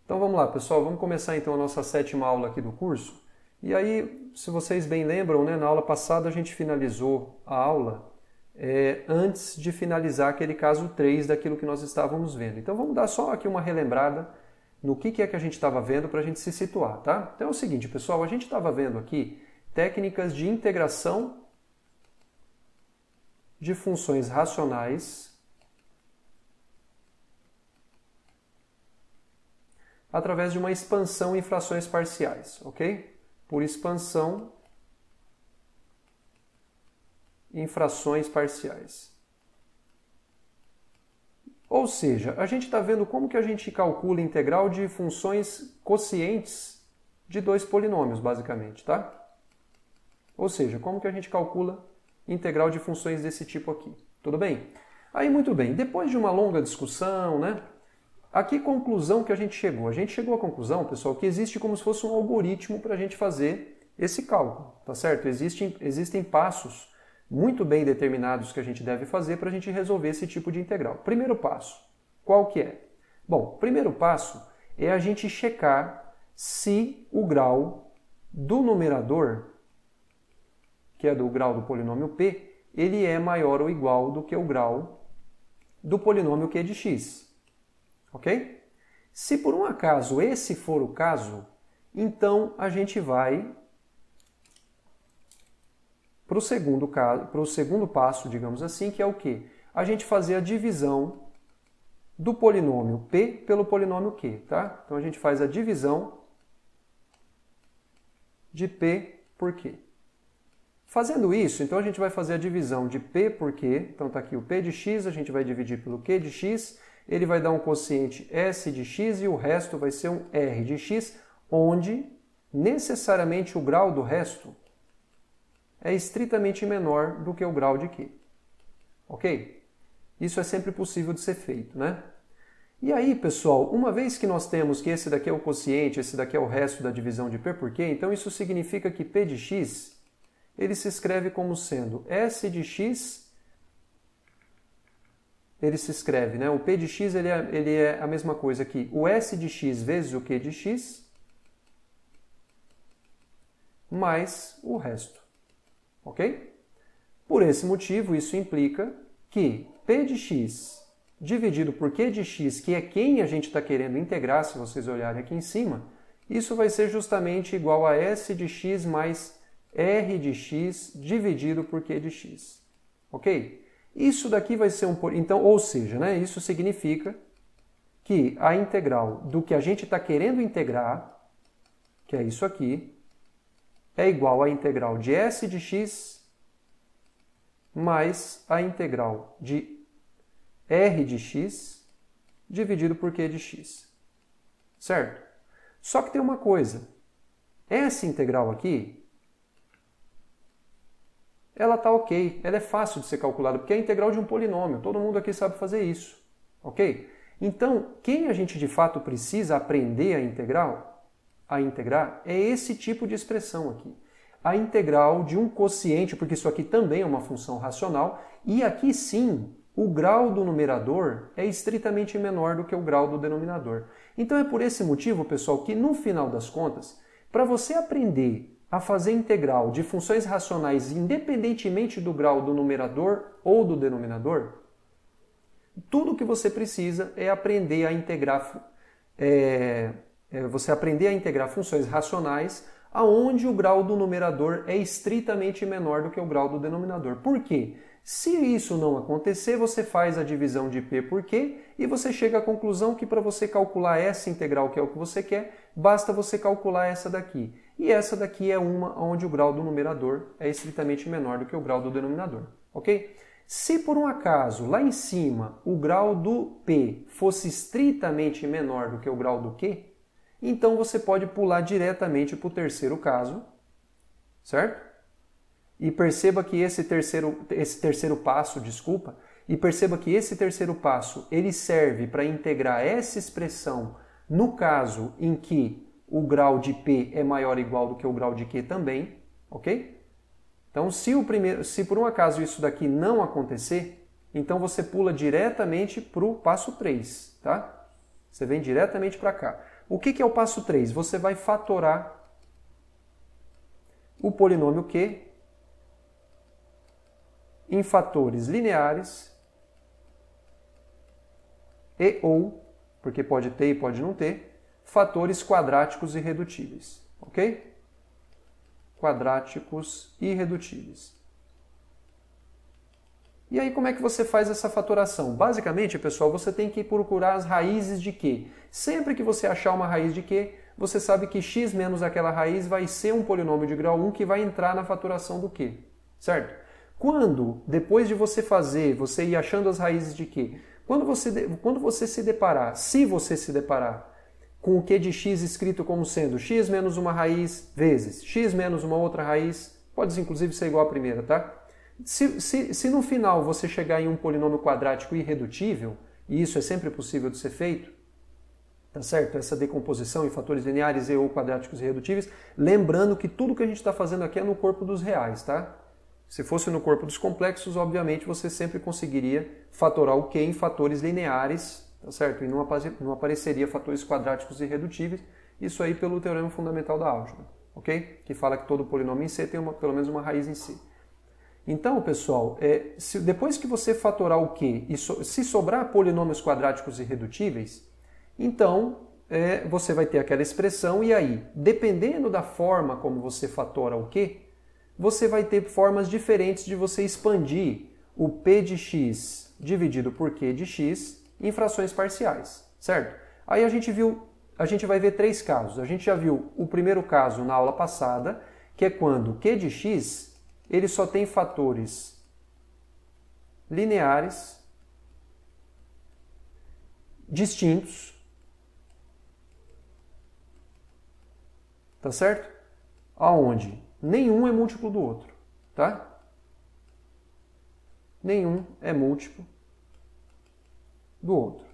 Então vamos lá, pessoal, vamos começar então a nossa 7ª aula aqui do curso. E aí, se vocês bem lembram, né, na aula passada a gente finalizou a aula antes de finalizar aquele caso 3 daquilo que nós estávamos vendo. Então vamos dar só aqui uma relembrada no que é que a gente estava vendo para a gente se situar, tá? Então é o seguinte, pessoal, a gente estava vendo aqui técnicas de integração de funções racionais através de uma expansão em frações parciais, ok? Por expansão em frações parciais. Ou seja, a gente está vendo como que a gente calcula integral de funções quocientes de dois polinômios, basicamente, tá? Ou seja, como que a gente calcula integral de funções desse tipo aqui. Tudo bem? Aí, muito bem. Depois de uma longa discussão, né? A que conclusão que a gente chegou? A gente chegou à conclusão, pessoal, que existe como se fosse um algoritmo para a gente fazer esse cálculo, tá certo? Existem passos muito bem determinados que a gente deve fazer para a gente resolver esse tipo de integral. Primeiro passo, qual que é? Bom, primeiro passo é a gente checar se o grau do numerador, que é do grau do polinômio p, ele é maior ou igual do que o grau do polinômio q de x. Ok? Se por um acaso esse for o caso, então a gente vai para o segundo passo, digamos assim, que é o quê? A gente fazer a divisão do polinômio p pelo polinômio q, tá? Então a gente faz a divisão de p por q. Fazendo isso, então a gente vai fazer a divisão de p por q, então está aqui o p de x, a gente vai dividir pelo q de x, ele vai dar um quociente S de x e o resto vai ser um R de x, onde necessariamente o grau do resto é estritamente menor do que o grau de Q. Ok? Isso é sempre possível de ser feito, né? E aí, pessoal, uma vez que nós temos que esse daqui é o quociente, esse daqui é o resto da divisão de P por Q, então isso significa que P de x, ele se escreve como sendo S de x, ele se escreve, né? O P de x ele é a mesma coisa que o S de x vezes o Q de x, mais o resto. Ok? Por esse motivo, isso implica que P de x dividido por Q de x, que é quem a gente está querendo integrar, se vocês olharem aqui em cima, isso vai ser justamente igual a S de x mais R de x dividido por Q de x. Ok? Isso daqui vai ser então, ou seja, né, isso significa que a integral do que a gente está querendo integrar, que é isso aqui, é igual à integral de S de x mais a integral de R de x dividido por Q de x. Certo? Só que tem uma coisa. Essa integral aqui, ela está ok, ela é fácil de ser calculada, porque é a integral de um polinômio, todo mundo aqui sabe fazer isso, ok? Então, quem a gente de fato precisa aprender a integrar, é esse tipo de expressão aqui. A integral de um quociente, porque isso aqui também é uma função racional, e aqui sim, o grau do numerador é estritamente menor do que o grau do denominador. Então é por esse motivo, pessoal, que no final das contas, para você aprender a fazer integral de funções racionais independentemente do grau do numerador ou do denominador, tudo que você precisa é aprender a integrar, funções racionais aonde o grau do numerador é estritamente menor do que o grau do denominador. Por quê? Se isso não acontecer, você faz a divisão de P por Q e você chega à conclusão que para você calcular essa integral, que é o que você quer, basta você calcular essa daqui. E essa daqui é uma onde o grau do numerador é estritamente menor do que o grau do denominador. Ok? Se por um acaso, lá em cima, o grau do P fosse estritamente menor do que o grau do Q, então você pode pular diretamente para o terceiro caso, certo? E perceba que esse terceiro passo, ele serve para integrar essa expressão no caso em que o grau de P é maior ou igual do que o grau de Q também, ok? Então, se por um acaso isso daqui não acontecer, então você pula diretamente para o passo 3, tá? Você vem diretamente para cá. O que é o passo 3? Você vai fatorar o polinômio Q em fatores lineares e ou, porque pode ter e pode não ter, fatores quadráticos irredutíveis, ok? Quadráticos irredutíveis. E aí como é que você faz essa fatoração? Basicamente, pessoal, você tem que procurar as raízes de Q. Sempre que você achar uma raiz de Q, você sabe que x menos aquela raiz vai ser um polinômio de grau 1 que vai entrar na fatoração do Q, certo? Quando, depois de você ir achando as raízes de Q, quando você se deparar, se você se deparar com o Q de x escrito como sendo x menos uma raiz vezes x menos uma outra raiz, pode inclusive ser igual à primeira, tá? Se no final você chegar em um polinômio quadrático irredutível, e isso é sempre possível de ser feito, tá certo? Essa decomposição em fatores lineares e ou quadráticos irredutíveis, lembrando que tudo que a gente está fazendo aqui é no corpo dos reais, tá? Se fosse no corpo dos complexos, obviamente você sempre conseguiria fatorar o Q em fatores lineares, tá certo? E não apareceria fatores quadráticos irredutíveis, isso aí pelo teorema fundamental da álgebra, ok? Que fala que todo polinômio em C tem pelo menos uma raiz em C. Então, pessoal, depois que você fatorar o Q e se sobrar polinômios quadráticos irredutíveis, então você vai ter aquela expressão e aí, dependendo da forma como você fatora o Q, você vai ter formas diferentes de você expandir o P de x dividido por Q de x em frações parciais, certo? Aí a gente vai ver 3 casos. A gente já viu o primeiro caso na aula passada, que é quando Q de x ele só tem fatores lineares distintos, tá certo? Aonde nenhum é múltiplo do outro, tá? Nenhum é múltiplo do outro.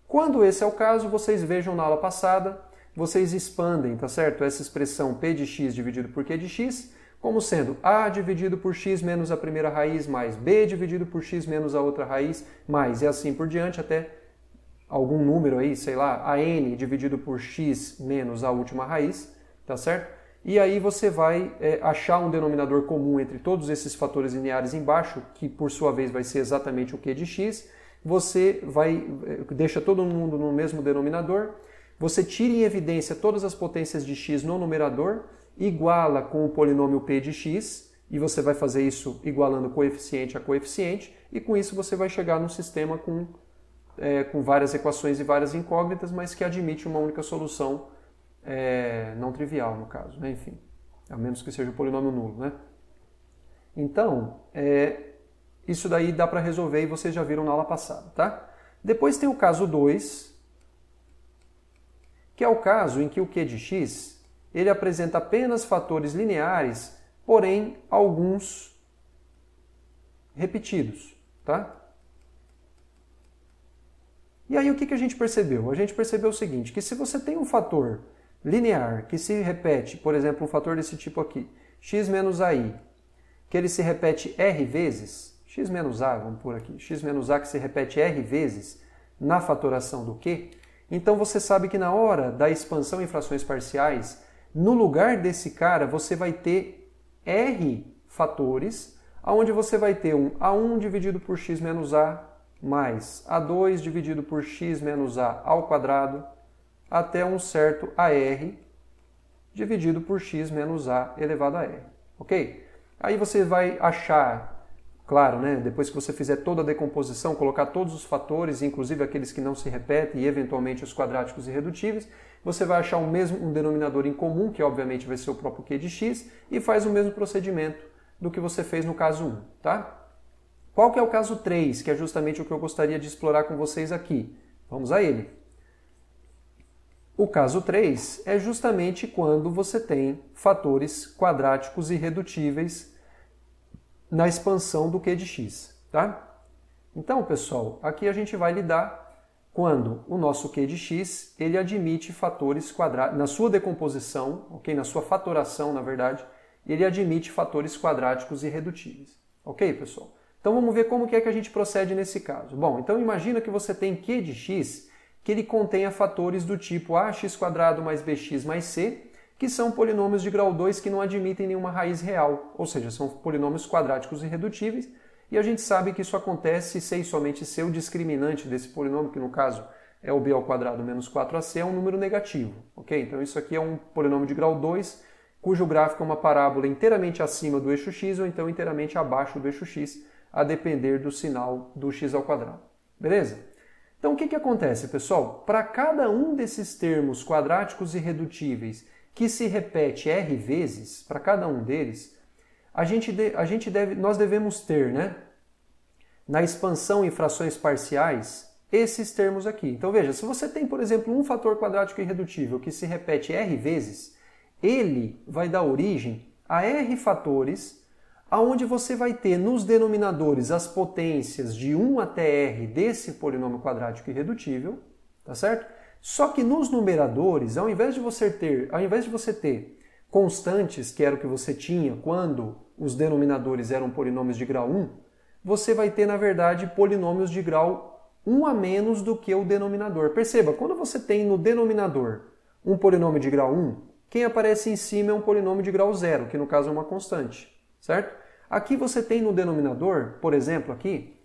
Quando esse é o caso, vocês vejam na aula passada, vocês expandem, tá certo? Essa expressão P de x dividido por Q de x, como sendo A dividido por x menos a primeira raiz, mais B dividido por x menos a outra raiz, mais e assim por diante, até algum número aí, sei lá, a n dividido por x menos a última raiz, tá certo? E aí você vai achar um denominador comum entre todos esses fatores lineares embaixo, que por sua vez vai ser exatamente o Q de x. Você deixa todo mundo no mesmo denominador, você tira em evidência todas as potências de x no numerador, iguala com o polinômio P de x, e você vai fazer isso igualando coeficiente a coeficiente, e com isso você vai chegar num sistema com várias equações e várias incógnitas, mas que admite uma única solução não trivial, no caso, né? Enfim, a menos que seja um polinômio nulo, né? Então, isso daí dá para resolver e vocês já viram na aula passada, tá? Depois tem o caso 2, que é o caso em que o Q de x ele apresenta apenas fatores lineares, porém alguns repetidos, tá? E aí o que a gente percebeu? A gente percebeu o seguinte, que se você tem um fator linear que se repete, por exemplo, um fator desse tipo aqui, x menos ai, que ele se repete r vezes, x menos a, vamos por aqui, x menos a que se repete r vezes na fatoração do Q, então você sabe que na hora da expansão em frações parciais, no lugar desse cara você vai ter r fatores, onde você vai ter um a1 dividido por x menos a mais a2 dividido por x menos a ao quadrado, até um certo AR dividido por x menos a elevado a r, ok? Aí você vai achar, claro, né, depois que você fizer toda a decomposição, colocar todos os fatores, inclusive aqueles que não se repetem e eventualmente os quadráticos irredutíveis, você vai achar um denominador em comum, que obviamente vai ser o próprio Q de x, e faz o mesmo procedimento do que você fez no caso 1, tá? Qual que é o caso 3, que é justamente o que eu gostaria de explorar com vocês aqui? Vamos a ele. O caso 3 é justamente quando você tem fatores quadráticos irredutíveis na expansão do Q de x, tá? Então, pessoal, aqui a gente vai lidar quando o nosso Q de x ele admite fatores quadráticos, na sua decomposição, ok? Na sua fatoração, na verdade, ele admite fatores quadráticos irredutíveis. Ok, pessoal? Então vamos ver como que é que a gente procede nesse caso. Bom, então imagina que você tem Q de x que ele contenha fatores do tipo ax² mais bx mais c, que são polinômios de grau 2 que não admitem nenhuma raiz real, ou seja, são polinômios quadráticos irredutíveis, e a gente sabe que isso acontece se e somente se o discriminante desse polinômio, que no caso é o b² menos 4ac, é um número negativo, ok? Então isso aqui é um polinômio de grau 2, cujo gráfico é uma parábola inteiramente acima do eixo x ou então inteiramente abaixo do eixo x, a depender do sinal do x². Beleza? Então o que acontece, pessoal? Para cada um desses termos quadráticos irredutíveis que se repete R vezes, para cada um deles, nós devemos ter, né, na expansão em frações parciais, esses termos aqui. Então veja, se você tem, por exemplo, um fator quadrático irredutível que se repete R vezes, ele vai dar origem a R fatores, aonde você vai ter nos denominadores as potências de 1 até R desse polinômio quadrático irredutível, tá certo? Só que nos numeradores, ao invés de você ter constantes, que era o que você tinha quando os denominadores eram polinômios de grau 1, você vai ter, na verdade, polinômios de grau 1 a menos do que o denominador. Perceba, quando você tem no denominador um polinômio de grau 1, quem aparece em cima é um polinômio de grau 0, que no caso é uma constante, certo? Aqui você tem no denominador, por exemplo, aqui,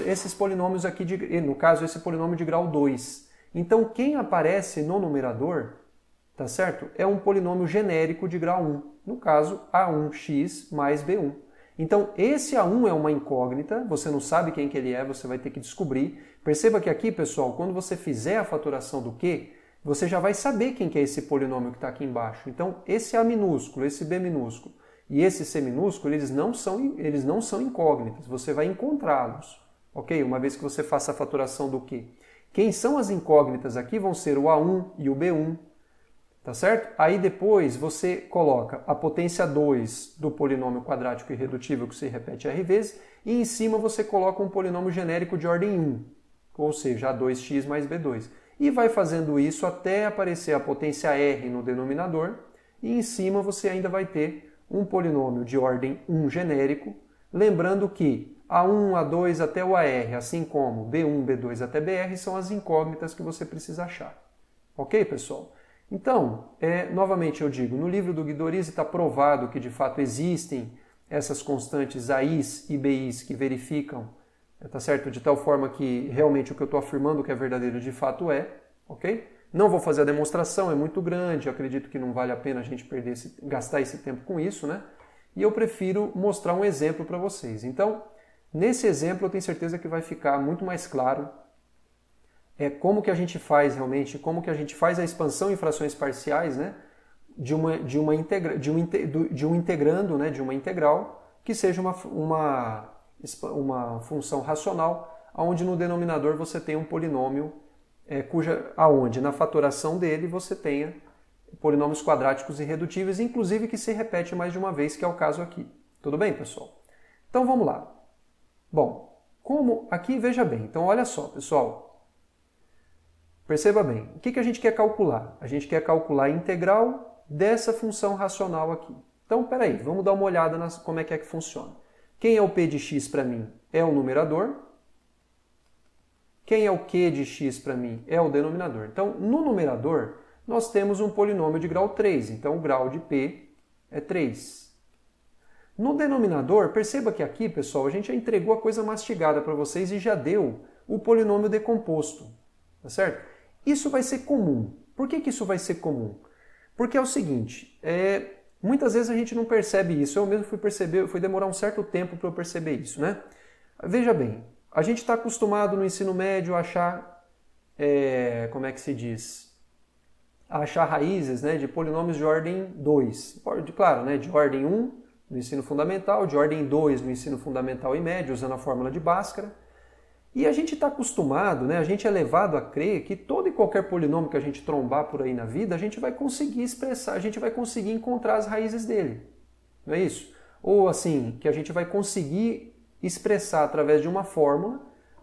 esses polinômios aqui, no caso, esse polinômio de grau 2. Então, quem aparece no numerador, tá certo? É um polinômio genérico de grau 1, no caso, A1x mais B1. Então, esse A1 é uma incógnita, você não sabe quem que ele é, você vai ter que descobrir. Perceba que aqui, pessoal, quando você fizer a fatoração do Q, você já vai saber quem que é esse polinômio que está aqui embaixo. Então, esse A minúsculo, esse B minúsculo e esse C minúsculo, eles não são incógnitas, você vai encontrá-los, ok? Uma vez que você faça a fatoração do Q. Quem são as incógnitas aqui vão ser o A1 e o B1, tá certo? Aí depois você coloca a potência 2 do polinômio quadrático irredutível que se repete R vezes, e em cima você coloca um polinômio genérico de ordem 1, ou seja, A2x mais B2. E vai fazendo isso até aparecer a potência R no denominador, e em cima você ainda vai ter um polinômio de ordem 1 genérico, lembrando que A1, A2 até o AR, assim como B1, B2 até BR, são as incógnitas que você precisa achar. Ok, pessoal? Então, novamente eu digo, no livro do Guidorizi está provado que de fato existem essas constantes A's e B's que verificam, tá certo? De tal forma que realmente o que eu estou afirmando que é verdadeiro de fato é, ok? Não vou fazer a demonstração, é muito grande, eu acredito que não vale a pena a gente gastar esse tempo com isso, né? E eu prefiro mostrar um exemplo para vocês. Então, nesse exemplo eu tenho certeza que vai ficar muito mais claro como que a gente faz realmente, como que a gente faz a expansão em frações parciais, né? De um integrando, né? De uma integral que seja uma função racional, onde no denominador você tem um polinômio aonde na fatoração dele você tenha polinômios quadráticos irredutíveis, inclusive que se repete mais de uma vez, que é o caso aqui. Tudo bem, pessoal? Então vamos lá. Bom, aqui, veja bem, então olha só, pessoal. Perceba bem, o que a gente quer calcular? A gente quer calcular a integral dessa função racional aqui. Então, peraí, vamos dar uma olhada como é que funciona. Quem é o p de x para mim? É o numerador. Quem é o q de x para mim? É o denominador. Então, no numerador, nós temos um polinômio de grau 3. Então, o grau de p é 3. No denominador, perceba que aqui, pessoal, a gente já entregou a coisa mastigada para vocês e já deu o polinômio decomposto. Tá certo? Isso vai ser comum. Por que isso vai ser comum? Porque é o seguinte, muitas vezes a gente não percebe isso. Eu mesmo fui demorar um certo tempo para eu perceber isso, né? Veja bem, a gente está acostumado no ensino médio a achar, como é que se diz? A achar raízes, né, de polinômios de ordem 2. Claro, né, de ordem 1 no ensino fundamental, de ordem 2 no ensino fundamental e médio, usando a fórmula de Bhaskara. E a gente está acostumado, né, a gente é levado a crer que todo e qualquer polinômio que a gente trombar por aí na vida, a gente vai conseguir expressar, a gente vai conseguir encontrar as raízes dele. Não é isso? Ou assim, que a gente vai conseguir expressar através de uma fórmula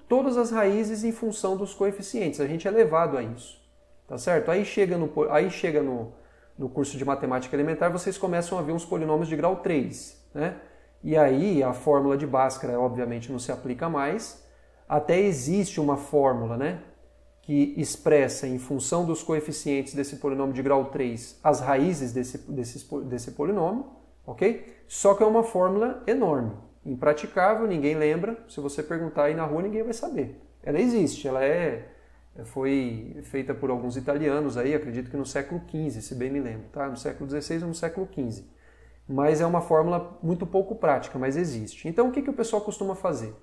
todas as raízes em função dos coeficientes. A gente é levado a isso. Tá certo? Aí chega no curso de matemática elementar, vocês começam a ver uns polinômios de grau 3. Né? E aí a fórmula de Bhaskara, obviamente, não se aplica mais. Até existe uma fórmula, né, que expressa em função dos coeficientes desse polinômio de grau 3 as raízes desse polinômio, ok? Só que é uma fórmula enorme, impraticável, ninguém lembra, se você perguntar aí na rua ninguém vai saber. Ela existe, foi feita por alguns italianos aí, acredito que no século XV, se bem me lembro, tá? No século XVI ou no século XV. Mas é uma fórmula muito pouco prática, mas existe. Então o que o pessoal costuma fazer?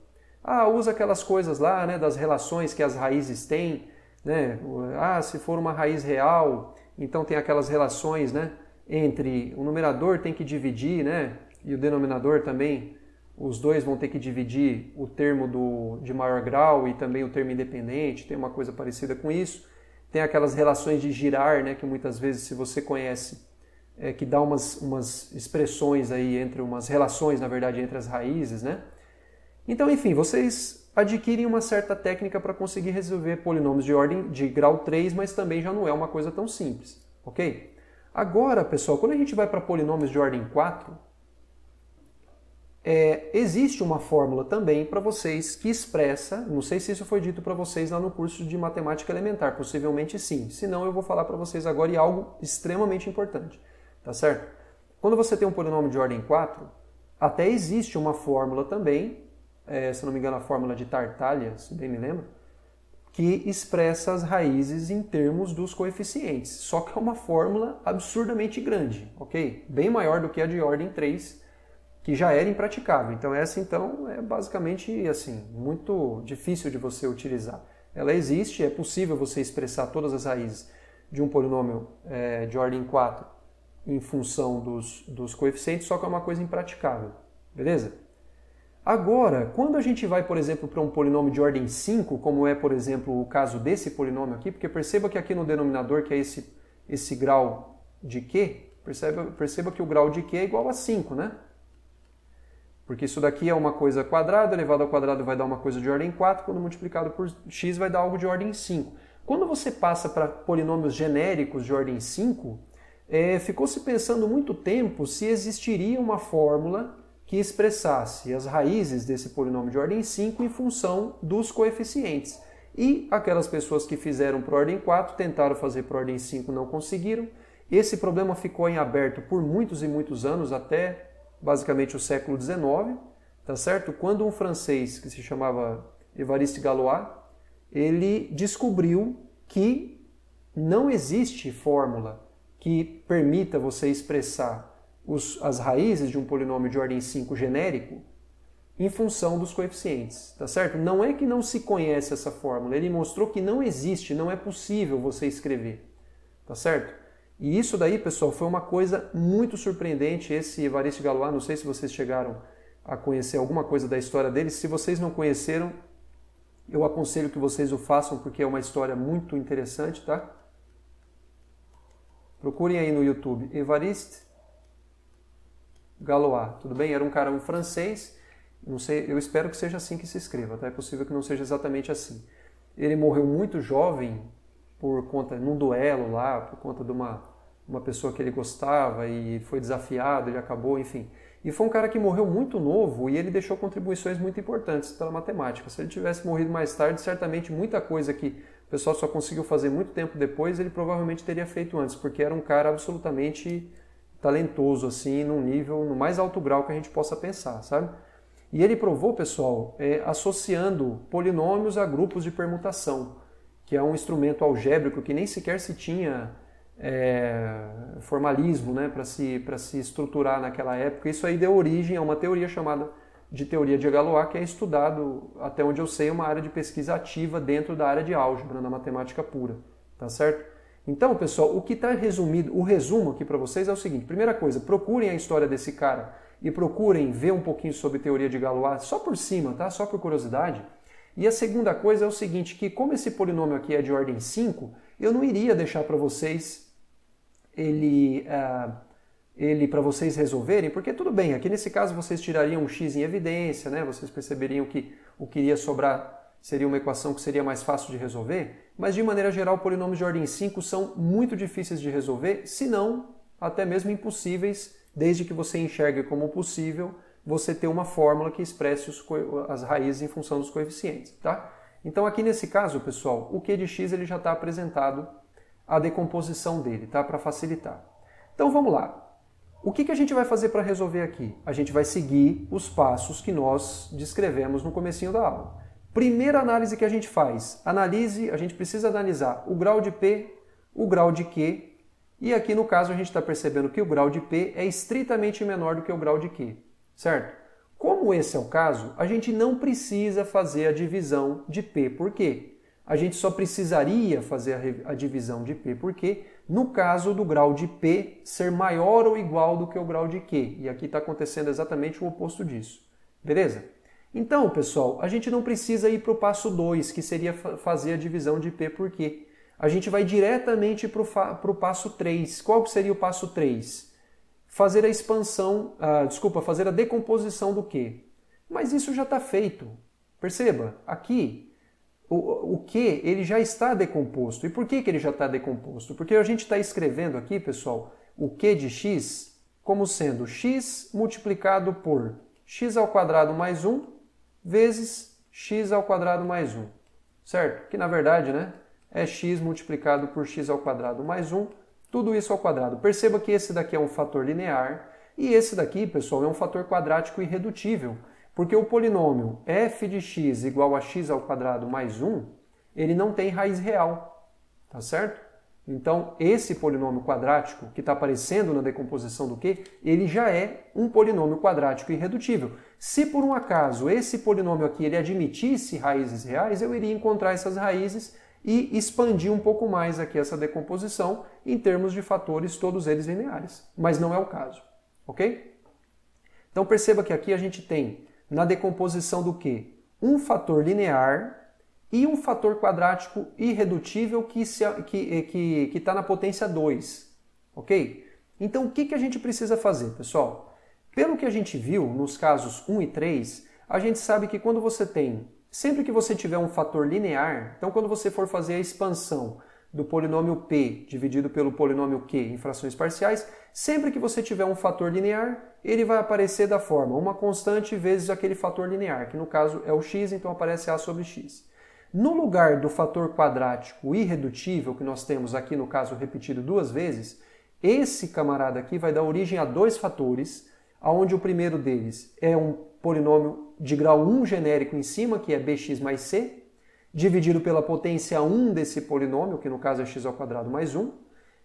Usa aquelas coisas lá, né, das relações que as raízes têm, né? Se for uma raiz real, então tem aquelas relações, né, entre o numerador tem que dividir, né, e o denominador também, os dois vão ter que dividir o termo de maior grau e também o termo independente, tem uma coisa parecida com isso. Tem aquelas relações de girar, né, que muitas vezes, se você conhece, que dá umas expressões aí, umas relações, na verdade, entre as raízes, né? Então, enfim, vocês adquirem uma certa técnica para conseguir resolver polinômios de ordem de grau 3, mas também já não é uma coisa tão simples, ok? Agora, pessoal, quando a gente vai para polinômios de ordem 4, existe uma fórmula também para vocês que expressa, não sei se isso foi dito para vocês lá no curso de matemática elementar, possivelmente sim, senão eu vou falar para vocês agora e algo extremamente importante, tá certo? Quando você tem um polinômio de ordem 4, até existe uma fórmula também, se não me engano a fórmula de Tartaglia, se bem me lembro, que expressa as raízes em termos dos coeficientes, só que é uma fórmula absurdamente grande, ok? Bem maior do que a de ordem 3, que já era impraticável. Então essa é basicamente assim, muito difícil de você utilizar. Ela existe, é possível você expressar todas as raízes de um polinômio de ordem 4 em função dos coeficientes, só que é uma coisa impraticável, beleza? Agora, quando a gente vai, por exemplo, para um polinômio de ordem 5, como é, por exemplo, o caso desse polinômio aqui, porque perceba que aqui no denominador, que é esse grau de Q, perceba que o grau de Q é igual a 5, né? Porque isso daqui é uma coisa quadrada, elevado ao quadrado vai dar uma coisa de ordem 4, quando multiplicado por x vai dar algo de ordem 5. Quando você passa para polinômios genéricos de ordem 5, ficou-se pensando muito tempo se existiria uma fórmula que expressasse as raízes desse polinômio de ordem 5 em função dos coeficientes. E aquelas pessoas que fizeram para ordem 4 tentaram fazer para ordem 5, não conseguiram. Esse problema ficou em aberto por muitos e muitos anos, até basicamente o século XIX, tá certo? Quando um francês que se chamava Évariste Galois, ele descobriu que não existe fórmula que permita você expressar as raízes de um polinômio de ordem 5 genérico em função dos coeficientes, tá certo? Não é que não se conhece essa fórmula, ele mostrou que não existe, não é possível você escrever, tá certo? E isso daí, pessoal, foi uma coisa muito surpreendente. Esse Évariste Galois, não sei se vocês chegaram a conhecer alguma coisa da história dele. Se vocês não conheceram, eu aconselho que vocês o façam, porque é uma história muito interessante, tá? Procurem aí no YouTube, Évariste Galois, tudo bem? Era um francês, não sei, eu espero que seja assim que se escreva, tá? É possível que não seja exatamente assim. Ele morreu muito jovem, num duelo lá, por conta de uma pessoa que ele gostava e foi desafiado, ele acabou, enfim. E foi um cara que morreu muito novo e ele deixou contribuições muito importantes para a matemática. Se ele tivesse morrido mais tarde, certamente muita coisa que o pessoal só conseguiu fazer muito tempo depois, ele provavelmente teria feito antes, porque era um cara absolutamente talentoso, assim, num nível, no mais alto grau que a gente possa pensar, sabe? E ele provou, pessoal, associando polinômios a grupos de permutação, que é um instrumento algébrico que nem sequer se tinha formalismo, né, para se estruturar naquela época. Isso aí deu origem a uma teoria chamada de teoria de Galois, que é estudado, até onde eu sei, uma área de pesquisa ativa dentro da área de álgebra, na matemática pura, tá certo? Então, pessoal, o que está resumido, o resumo aqui para vocês é o seguinte: primeira coisa, procurem a história desse cara e procurem ver um pouquinho sobre teoria de Galois, só por cima, tá? Só por curiosidade. E a segunda coisa é o seguinte, que como esse polinômio aqui é de ordem 5, eu não iria deixar para vocês ele para vocês resolverem, porque tudo bem, aqui nesse caso vocês tirariam um x em evidência, né? Vocês perceberiam que o que iria sobrar seria uma equação que seria mais fácil de resolver, mas de maneira geral polinômios de ordem 5 são muito difíceis de resolver, se não até mesmo impossíveis, desde que você enxergue como possível você ter uma fórmula que expresse as raízes em função dos coeficientes, tá? Então aqui nesse caso, pessoal, o Q de x ele já está apresentado a decomposição dele, tá? Para facilitar. Então vamos lá. O que a gente vai fazer para resolver aqui? A gente vai seguir os passos que nós descrevemos no comecinho da aula. Primeira análise que a gente faz, a gente precisa analisar o grau de P, o grau de Q, e aqui no caso a gente está percebendo que o grau de P é estritamente menor do que o grau de Q, certo? Como esse é o caso, a gente não precisa fazer a divisão de P por Q. A gente só precisaria fazer a divisão de P por Q no caso do grau de P ser maior ou igual do que o grau de Q. E aqui está acontecendo exatamente o oposto disso. Beleza? Então, pessoal, a gente não precisa ir para o passo 2, que seria fazer a divisão de P por Q. A gente vai diretamente para o passo 3. Qual seria o passo 3? Fazer a expansão, fazer a decomposição do Q. Mas isso já está feito. Perceba, aqui o Q ele já está decomposto. E por que ele já está decomposto? Porque a gente está escrevendo aqui, pessoal, o Q de x como sendo x multiplicado por x ao quadrado mais 1 vezes x ao quadrado mais 1. Certo? Que na verdade, né, é x multiplicado por x ao quadrado mais 1, tudo isso ao quadrado. Perceba que esse daqui é um fator linear e esse daqui, pessoal, é um fator quadrático irredutível. Porque o polinômio f de x igual a x ao quadrado mais 1, ele não tem raiz real, tá certo? Então, esse polinômio quadrático que está aparecendo na decomposição do Q, ele já é um polinômio quadrático irredutível. Se por um acaso esse polinômio aqui ele admitisse raízes reais, eu iria encontrar essas raízes e expandir um pouco mais aqui essa decomposição em termos de fatores, todos eles lineares. Mas não é o caso, ok? Então perceba que aqui a gente tem na decomposição do Q um fator linear e um fator quadrático irredutível que está na potência 2. Ok? Então o que a gente precisa fazer, pessoal? Pelo que a gente viu nos casos 1 e 3, a gente sabe que quando você tem, sempre que você tiver um fator linear, então quando você for fazer a expansão do polinômio P dividido pelo polinômio Q em frações parciais, sempre que você tiver um fator linear, ele vai aparecer da forma uma constante vezes aquele fator linear, que no caso é o x, então aparece a sobre x. No lugar do fator quadrático irredutível, que nós temos aqui no caso repetido duas vezes, esse camarada aqui vai dar origem a dois fatores, onde o primeiro deles é um polinômio de grau 1 genérico em cima, que é bx mais c, dividido pela potência 1 desse polinômio, que no caso é x ao quadrado mais 1,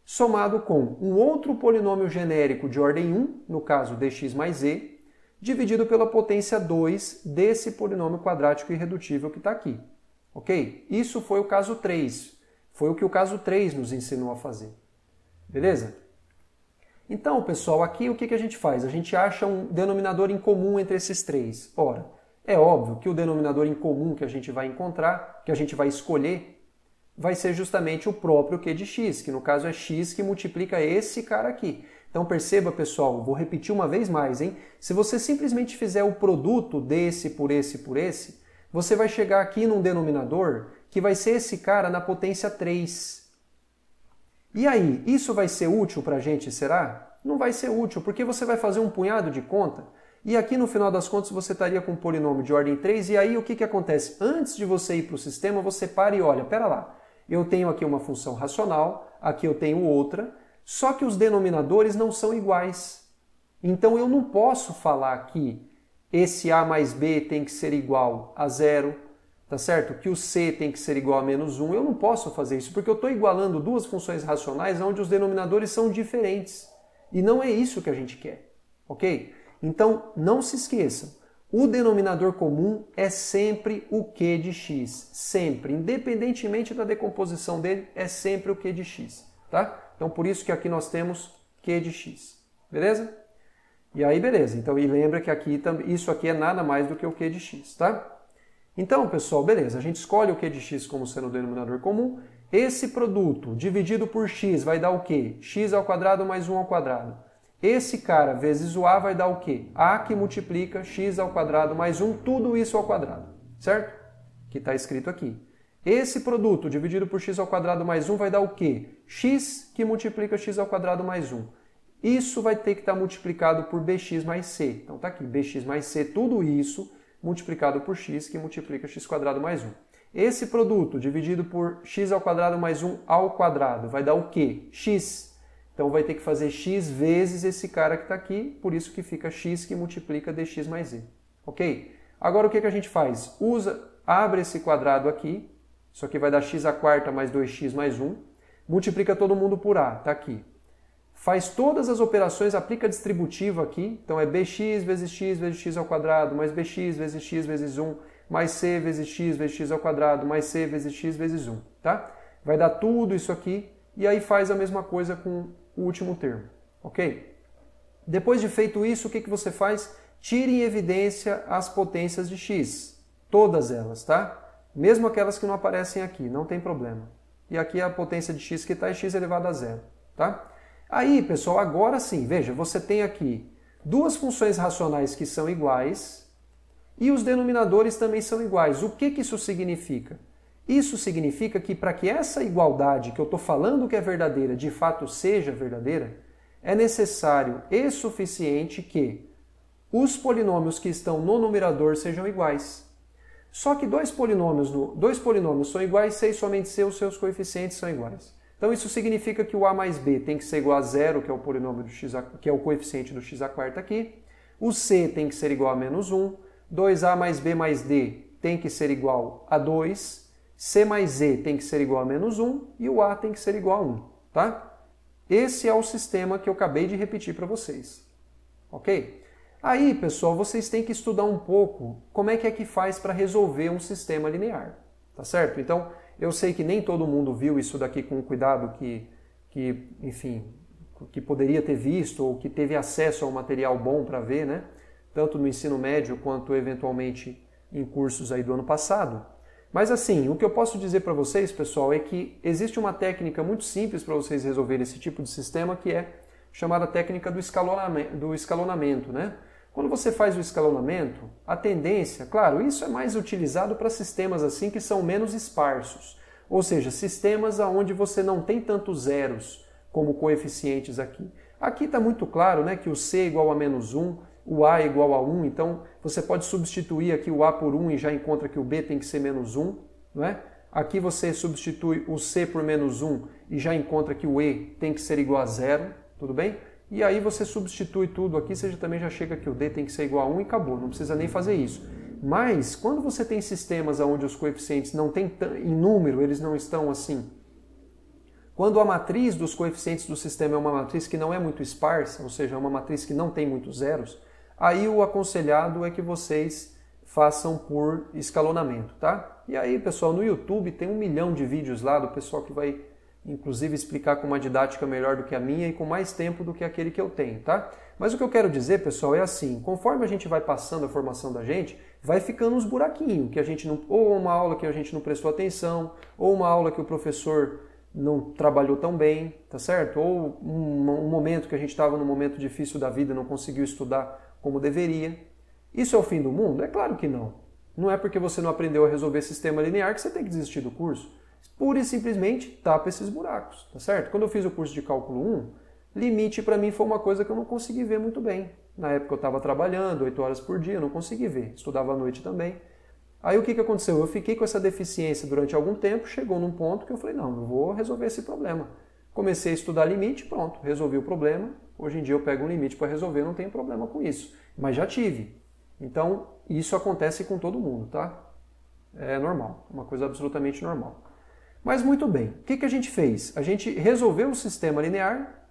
somado com um outro polinômio genérico de ordem 1, no caso dx mais e, dividido pela potência 2 desse polinômio quadrático irredutível que está aqui. Ok? Isso foi o caso 3. Foi o que o caso 3 nos ensinou a fazer. Beleza? Então, pessoal, aqui o que a gente faz? A gente acha um denominador em comum entre esses três. Ora, é óbvio que o denominador em comum que a gente vai encontrar, que a gente vai escolher, vai ser justamente o próprio Q de x, que no caso é x que multiplica esse cara aqui. Então perceba, pessoal, vou repetir uma vez mais, hein? Se você simplesmente fizer o produto desse por esse por esse, você vai chegar aqui num denominador que vai ser esse cara na potência 3. E aí, isso vai ser útil para a gente, será? Não vai ser útil, porque você vai fazer um punhado de conta e aqui no final das contas você estaria com um polinômio de ordem 3 e aí o que acontece? Antes de você ir para o sistema, você para e olha, pera lá, eu tenho aqui uma função racional, aqui eu tenho outra, só que os denominadores não são iguais. Então eu não posso falar que esse A mais B tem que ser igual a 0, tá certo? Que o C tem que ser igual a menos 1. Eu não posso fazer isso, porque eu estou igualando duas funções racionais onde os denominadores são diferentes. E não é isso que a gente quer, ok? Então, não se esqueçam, o denominador comum é sempre o Q de x. Sempre, independentemente da decomposição dele, é sempre o Q de x, tá? Então, por isso que aqui nós temos Q de x, beleza? E aí, beleza. Então, e lembra que aqui isso aqui é nada mais do que o Q de x, tá? Então, pessoal, beleza. A gente escolhe o Q de x como sendo o denominador comum. Esse produto dividido por x vai dar o quê? X ao quadrado mais 1 ao quadrado. Esse cara vezes o A vai dar o quê? A que multiplica x ao quadrado mais 1, tudo isso ao quadrado, certo? Que está escrito aqui. Esse produto dividido por x ao quadrado mais 1 vai dar o quê? X que multiplica x ao quadrado mais 1. Isso vai ter que estar multiplicado por bx mais c. Então está aqui, bx mais c, tudo isso multiplicado por x, que multiplica x² mais 1. Esse produto dividido por x ao quadrado mais 1 ao quadrado vai dar o quê? X. Então vai ter que fazer x vezes esse cara que está aqui, por isso que fica x que multiplica dx mais z. Ok? Agora o que a gente faz? Abre esse quadrado aqui, isso aqui vai dar x à quarta mais 2x mais 1, multiplica todo mundo por a, está aqui. Faz todas as operações, aplica distributiva aqui, então é bx vezes x ao quadrado, mais bx vezes x vezes 1, mais c vezes x ao quadrado, mais c vezes x vezes 1, tá? Vai dar tudo isso aqui, e aí faz a mesma coisa com o último termo, ok? Depois de feito isso, o que você faz? Tire em evidência as potências de x, todas elas, tá? Mesmo aquelas que não aparecem aqui, não tem problema. E aqui a potência de x que está é x elevado a zero, tá? Aí, pessoal, agora sim, veja, você tem aqui duas funções racionais que são iguais e os denominadores também são iguais. O que isso significa? Isso significa que para que essa igualdade que eu estou falando que é verdadeira, de fato seja verdadeira, é necessário e suficiente que os polinômios que estão no numerador sejam iguais. Só que dois polinômios são iguais se e somente se os seus coeficientes são iguais. Então isso significa que o a mais b tem que ser igual a zero, que é o polinômio do x, que é o coeficiente do x à quarta aqui. O c tem que ser igual a menos 1. 2a mais b mais d tem que ser igual a 2. C mais z tem que ser igual a menos 1. E o a tem que ser igual a 1. Tá? Esse é o sistema que eu acabei de repetir para vocês. Ok? Aí, pessoal, vocês têm que estudar um pouco como é que faz para resolver um sistema linear. Tá certo? Então, eu sei que nem todo mundo viu isso daqui com o cuidado enfim, que poderia ter visto ou que teve acesso a um material bom para ver, né? Tanto no ensino médio quanto eventualmente em cursos aí do ano passado. Mas assim, o que eu posso dizer para vocês, pessoal, é que existe uma técnica muito simples para vocês resolverem esse tipo de sistema, que é chamada técnica do escalonamento, né? Quando você faz o escalonamento, a tendência, claro, isso é mais utilizado para sistemas assim que são menos esparsos, ou seja, sistemas onde você não tem tantos zeros como coeficientes aqui. Aqui está muito claro, né, que o c é igual a menos 1, o a é igual a 1, então você pode substituir aqui o a por 1 e já encontra que o b tem que ser menos 1, não é? Aqui você substitui o c por menos 1 e já encontra que o e tem que ser igual a 0, tudo bem? E aí você substitui tudo aqui, você também já chega que o d tem que ser igual a 1 e acabou, não precisa nem fazer isso. Mas, quando você tem sistemas onde os coeficientes não têm em número, eles não estão assim. Quando a matriz dos coeficientes do sistema é uma matriz que não é muito esparsa, ou seja, é uma matriz que não tem muitos zeros, aí o aconselhado é que vocês façam por escalonamento, tá? E aí, pessoal, no YouTube tem 1 milhão de vídeos lá do pessoal que vai inclusive explicar com uma didática melhor do que a minha e com mais tempo do que aquele que eu tenho, tá? Mas o que eu quero dizer, pessoal, é assim, conforme a gente vai passando a formação da gente, vai ficando uns buraquinhos, que a gente não, ou uma aula que a gente não prestou atenção, ou uma aula que o professor não trabalhou tão bem, tá certo? Ou um momento que a gente estava num momento difícil da vida e não conseguiu estudar como deveria. Isso é o fim do mundo? É claro que não. Não é porque você não aprendeu a resolver sistema linear que você tem que desistir do curso. Pura e simplesmente tapa esses buracos, tá certo? Quando eu fiz o curso de cálculo 1, limite para mim foi uma coisa que eu não consegui ver muito bem. Na época eu estava trabalhando 8 horas por dia, eu não consegui ver. Estudava à noite também. Aí o que aconteceu? Eu fiquei com essa deficiência durante algum tempo, chegou num ponto que eu falei, não, eu vou resolver esse problema. Comecei a estudar limite, pronto, resolvi o problema. Hoje em dia eu pego um limite para resolver, não tenho problema com isso. Mas já tive. Então, isso acontece com todo mundo, tá? É normal, uma coisa absolutamente normal. Mas muito bem, o que a gente fez? A gente resolveu o sistema linear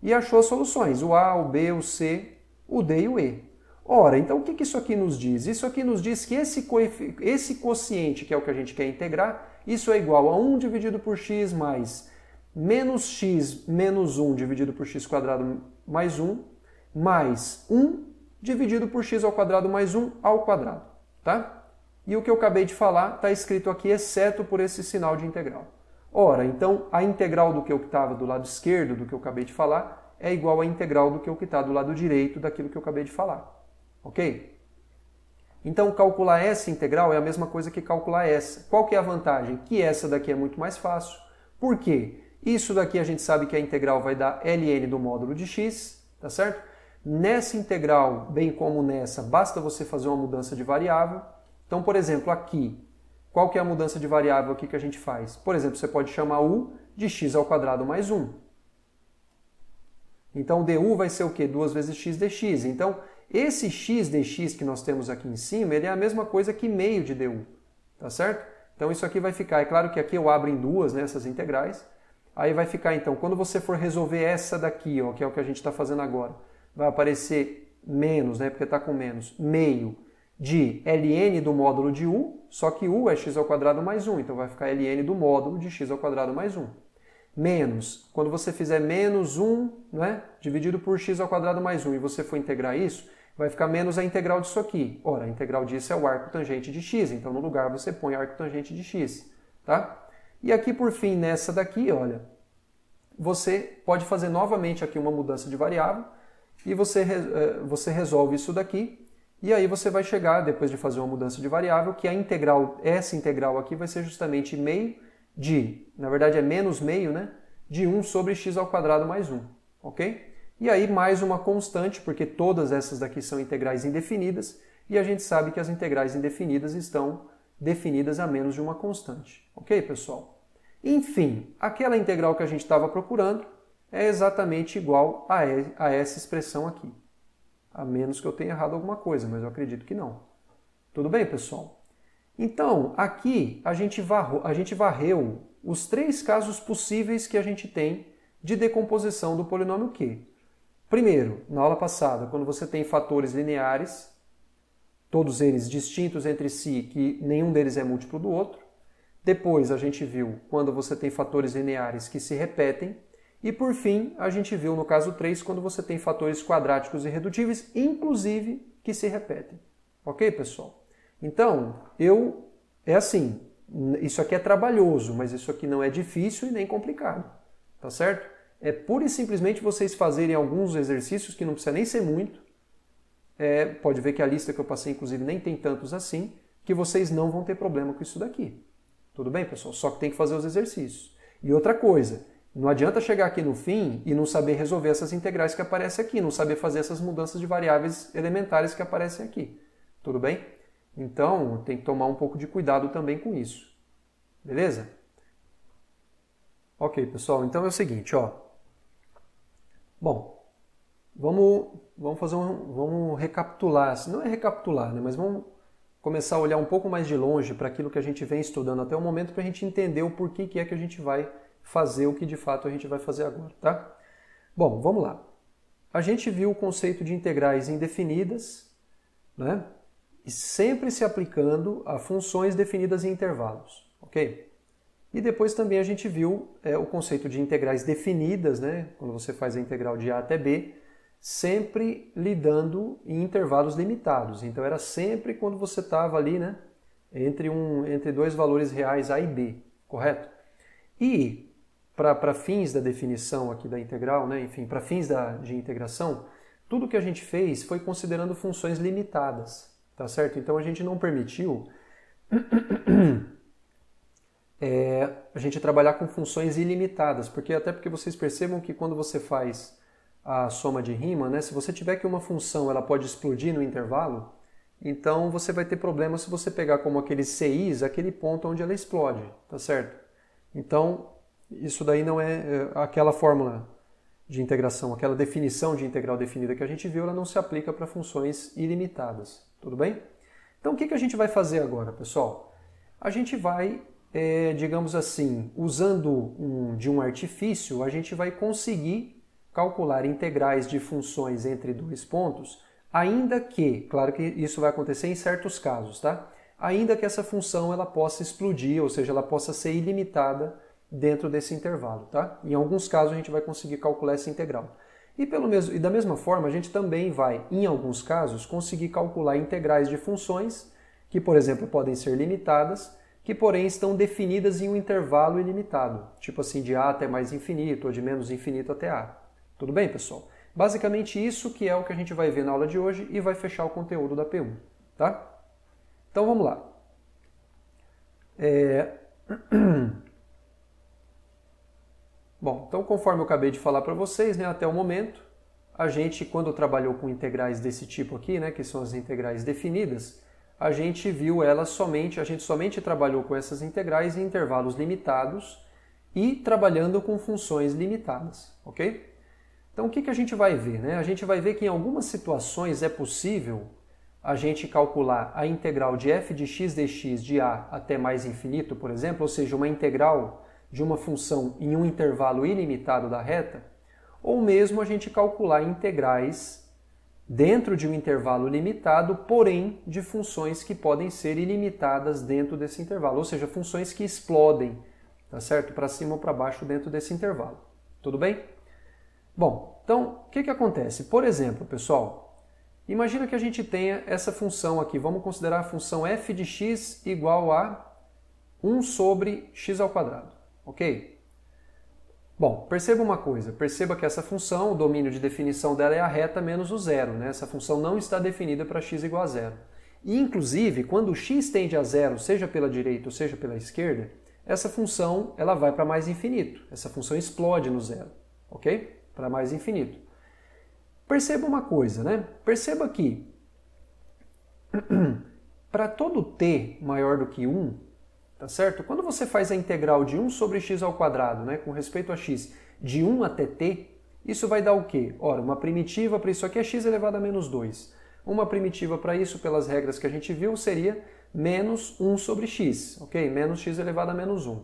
e achou as soluções, o A, o B, o C, o D e o E. Ora, então o que isso aqui nos diz? Isso aqui nos diz que esse quociente, que é o que a gente quer integrar, isso é igual a 1 dividido por x mais menos x menos 1 dividido por x quadrado mais 1, mais 1 dividido por x ao quadrado mais 1 ao quadrado, tá? E o que eu acabei de falar está escrito aqui, exceto por esse sinal de integral. Ora, então a integral do que estava do lado esquerdo do que eu acabei de falar é igual à integral do que está do lado direito daquilo que eu acabei de falar. Ok? Então calcular essa integral é a mesma coisa que calcular essa. Qual que é a vantagem? Que essa daqui é muito mais fácil. Por quê? Isso daqui a gente sabe que a integral vai dar ln do módulo de x, tá certo? Nessa integral, bem como nessa, basta você fazer uma mudança de variável. Então, por exemplo, aqui, qual que é a mudança de variável aqui que a gente faz? Por exemplo, você pode chamar u de x ao quadrado mais 1. Então, du vai ser o quê? 2 vezes x dx. Então, esse x dx que nós temos aqui em cima, ele é a mesma coisa que meio de du. Tá certo? Então, isso aqui vai ficar... É claro que aqui eu abro em duas, né, essas integrais. Aí vai ficar, então, quando você for resolver essa daqui, ó, que é o que a gente está fazendo agora, vai aparecer menos, né, porque está com menos, meio de ln do módulo de u, só que u é x ao quadrado mais 1, então vai ficar ln do módulo de x ao quadrado mais 1. Menos, quando você fizer menos 1, né, dividido por x ao quadrado mais 1, e você for integrar isso, vai ficar menos a integral disso aqui. Ora, a integral disso é o arco tangente de x, então no lugar você põe arco tangente de x, tá? E aqui, por fim, nessa daqui, olha, você pode fazer novamente aqui uma mudança de variável e você resolve isso daqui e aí você vai chegar, depois de fazer uma mudança de variável, que a integral, essa integral aqui vai ser justamente meio de, na verdade é menos meio, né, de 1 sobre x ao quadrado mais 1, ok? E aí mais uma constante, porque todas essas daqui são integrais indefinidas e a gente sabe que as integrais indefinidas estão definidas a menos de uma constante. Ok, pessoal? Enfim, aquela integral que a gente estava procurando é exatamente igual a essa expressão aqui. A menos que eu tenha errado alguma coisa, mas eu acredito que não. Tudo bem, pessoal? Então, aqui a gente varreu os 3 casos possíveis que a gente tem de decomposição do polinômio Q. Primeiro, na aula passada, quando você tem fatores lineares, todos eles distintos entre si, que nenhum deles é múltiplo do outro. Depois a gente viu quando você tem fatores lineares que se repetem. E por fim, a gente viu no caso 3, quando você tem fatores quadráticos irredutíveis, inclusive que se repetem. Ok, pessoal? Então, é assim, isso aqui é trabalhoso, mas isso aqui não é difícil e nem complicado. Tá certo? É pura e simplesmente vocês fazerem alguns exercícios que não precisa nem ser muito. Pode ver que a lista que eu passei, inclusive, nem tem tantos assim, que vocês não vão ter problema com isso daqui. Tudo bem, pessoal? Só que tem que fazer os exercícios. E outra coisa, não adianta chegar aqui no fim e não saber resolver essas integrais que aparecem aqui, não saber fazer essas mudanças de variáveis elementares que aparecem aqui. Tudo bem? Então, tem que tomar um pouco de cuidado também com isso. Beleza? Ok, pessoal. Então é o seguinte, ó. Bom, vamos recapitular, não é recapitular, né, mas vamos começar a olhar um pouco mais de longe para aquilo que a gente vem estudando até o momento para a gente entender o porquê que é que a gente vai fazer o que de fato a gente vai fazer agora, tá? Bom, vamos lá. A gente viu o conceito de integrais indefinidas, né? E sempre se aplicando a funções definidas em intervalos, ok? E depois também a gente viu o conceito de integrais definidas, né? Quando você faz a integral de a até b, sempre lidando em intervalos limitados. Então era sempre quando você estava ali, né, entre 2 valores reais a e b, correto? E para fins da definição aqui da integral, né, enfim, para fins de integração, tudo que a gente fez foi considerando funções limitadas, tá certo? Então a gente não permitiu a gente trabalhar com funções ilimitadas, até porque vocês percebam que quando você faz a soma de Riemann, né? Se você tiver que uma função ela pode explodir no intervalo, então você vai ter problema se você pegar como aqueles CIs, aquele ponto onde ela explode, tá certo? Então, isso daí não é aquela fórmula de integração, aquela definição de integral definida que a gente viu, ela não se aplica para funções ilimitadas, tudo bem? Então, o que a gente vai fazer agora, pessoal? A gente vai, digamos assim, usando de um artifício, a gente vai conseguir calcular integrais de funções entre 2 pontos, ainda que, claro que isso vai acontecer em certos casos, tá? Ainda que essa função ela possa explodir, ou seja, ela possa ser ilimitada dentro desse intervalo, tá? Em alguns casos a gente vai conseguir calcular essa integral. E da mesma forma, a gente também vai, em alguns casos, conseguir calcular integrais de funções que, por exemplo, podem ser limitadas, que porém estão definidas em um intervalo ilimitado, tipo assim, de a até mais infinito, ou de menos infinito até a. Tudo bem, pessoal? Basicamente isso que é o que a gente vai ver na aula de hoje e vai fechar o conteúdo da P1, tá? Então vamos lá. Bom, então conforme eu acabei de falar para vocês, né, até o momento, a gente, quando trabalhou com integrais desse tipo aqui, né, que são as integrais definidas, a gente viu elas somente, a gente somente trabalhou com essas integrais em intervalos limitados e trabalhando com funções limitadas, ok? Então o que a gente vai ver, né? A gente vai ver que em algumas situações é possível a gente calcular a integral de f de x dx de a até mais infinito, por exemplo, ou seja, uma integral de uma função em um intervalo ilimitado da reta, ou mesmo a gente calcular integrais dentro de um intervalo limitado, porém de funções que podem ser ilimitadas dentro desse intervalo, ou seja, funções que explodem, tá certo? Para cima ou para baixo dentro desse intervalo. Tudo bem? Bom, então, o que acontece? Por exemplo, pessoal, imagina que a gente tenha essa função aqui, vamos considerar a função f de x igual a 1 sobre x ao quadrado, ok? Bom, perceba uma coisa, perceba que essa função, o domínio de definição dela é a reta menos o zero, né? Essa função não está definida para x igual a zero. E, inclusive, quando x tende a zero, seja pela direita ou seja pela esquerda, essa função ela vai para mais infinito, essa função explode no zero, ok? Para mais infinito. Perceba uma coisa, né? Perceba que para todo t maior do que 1, tá certo? Quando você faz a integral de 1 sobre x ao quadrado, né, com respeito a x, de 1 até t, isso vai dar o quê? Ora, uma primitiva para isso aqui é x elevado a menos 2. Uma primitiva para isso, pelas regras que a gente viu, seria menos 1 sobre x, ok? Menos x elevado a menos 1.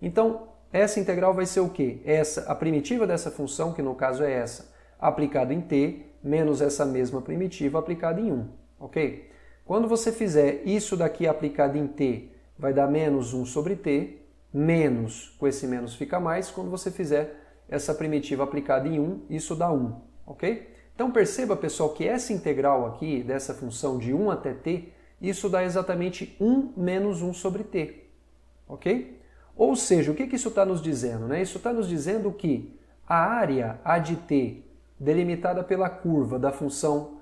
Então, essa integral vai ser o quê? A primitiva dessa função, que no caso é essa, aplicada em t, menos essa mesma primitiva aplicada em 1, ok? Quando você fizer isso daqui aplicado em t, vai dar menos 1 sobre t, menos, com esse menos fica mais, quando você fizer essa primitiva aplicada em 1, isso dá 1, ok? Então perceba, pessoal, que essa integral aqui, dessa função de 1 até t, isso dá exatamente 1 menos 1 sobre t, ok? Ou seja, o que isso está nos dizendo, né? Isso está nos dizendo que a área A de t, delimitada pela curva da função,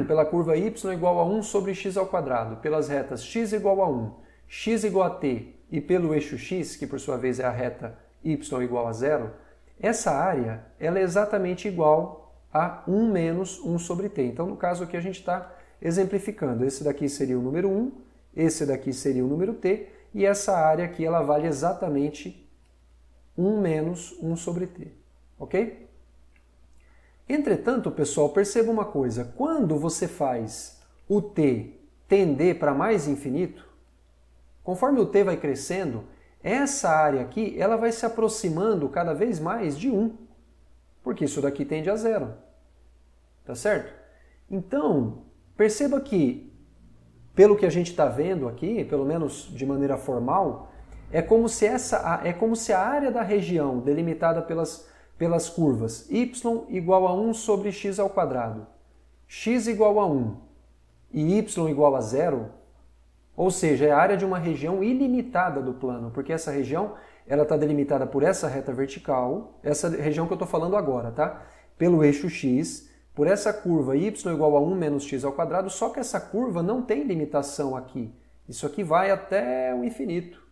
pela curva y igual a 1 sobre x ao quadrado, pelas retas x igual a 1, x igual a t e pelo eixo x, que por sua vez é a reta y igual a 0, essa área ela é exatamente igual a 1 menos 1 sobre t. Então, no caso aqui, a gente está exemplificando. Esse daqui seria o número 1, esse daqui seria o número t, e essa área aqui ela vale exatamente 1 menos 1 sobre t. Ok? Entretanto, pessoal, perceba uma coisa. Quando você faz o t tender para mais infinito, conforme o t vai crescendo, essa área aqui ela vai se aproximando cada vez mais de 1, porque isso daqui tende a 0. Tá certo? Então, perceba que, pelo que a gente está vendo aqui, pelo menos de maneira formal, é como se a área da região delimitada pelas curvas y igual a 1 sobre x ao quadrado, x igual a 1 e y igual a 0, ou seja, é a área de uma região ilimitada do plano, porque essa região ela está delimitada por essa reta vertical, essa região que eu estou falando agora, tá? Pelo eixo x, por essa curva y igual a 1 menos x ao quadrado, só que essa curva não tem limitação aqui. Isso aqui vai até o infinito.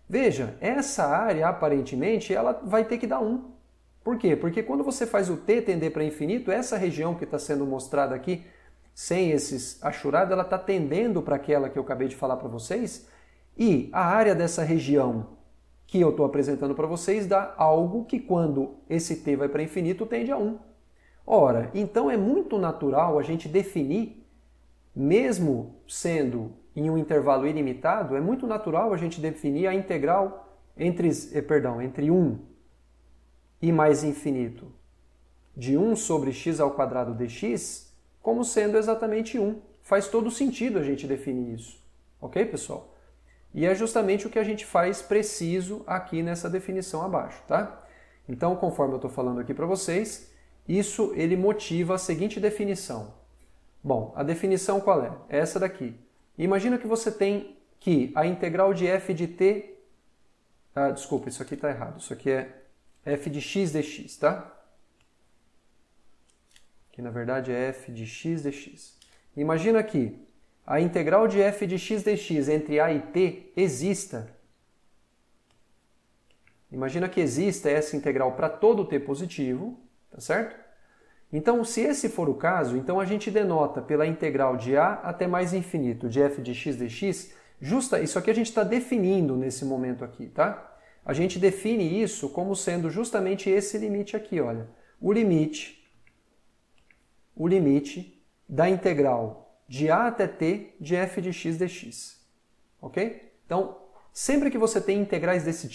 Veja, essa área, aparentemente, ela vai ter que dar 1. Por quê? Porque quando você faz o t tender para infinito, essa região que está sendo mostrada aqui, sem esses achurados, ela está tendendo para aquela que eu acabei de falar para vocês, e a área dessa região que eu estou apresentando para vocês dá algo que quando esse t vai para infinito tende a 1. Ora, então é muito natural a gente definir, mesmo sendo em um intervalo ilimitado, é muito natural a gente definir a integral entre 1 e mais infinito de 1 sobre x ao quadrado dx como sendo exatamente 1. Faz todo sentido a gente definir isso. Ok, pessoal? E é justamente o que a gente faz preciso aqui nessa definição abaixo, tá? Então, conforme eu estou falando aqui para vocês, isso ele motiva a seguinte definição. Bom, a definição qual é? É essa daqui. Imagina que você tem que a integral de f de t... desculpa, isso aqui está errado. Isso aqui é f de x dx, tá? Que na verdade é f de x dx. Imagina que a integral de f de x dx entre a e t exista. Imagina que exista essa integral para todo t positivo, tá certo? Então, se esse for o caso, então a gente denota pela integral de a até mais infinito de f de x dx, isso aqui a gente está definindo nesse momento aqui, tá? A gente define isso como sendo justamente esse limite aqui, olha. O limite da integral de a até t de f de x dx, ok? Então, sempre que você tem integrais desses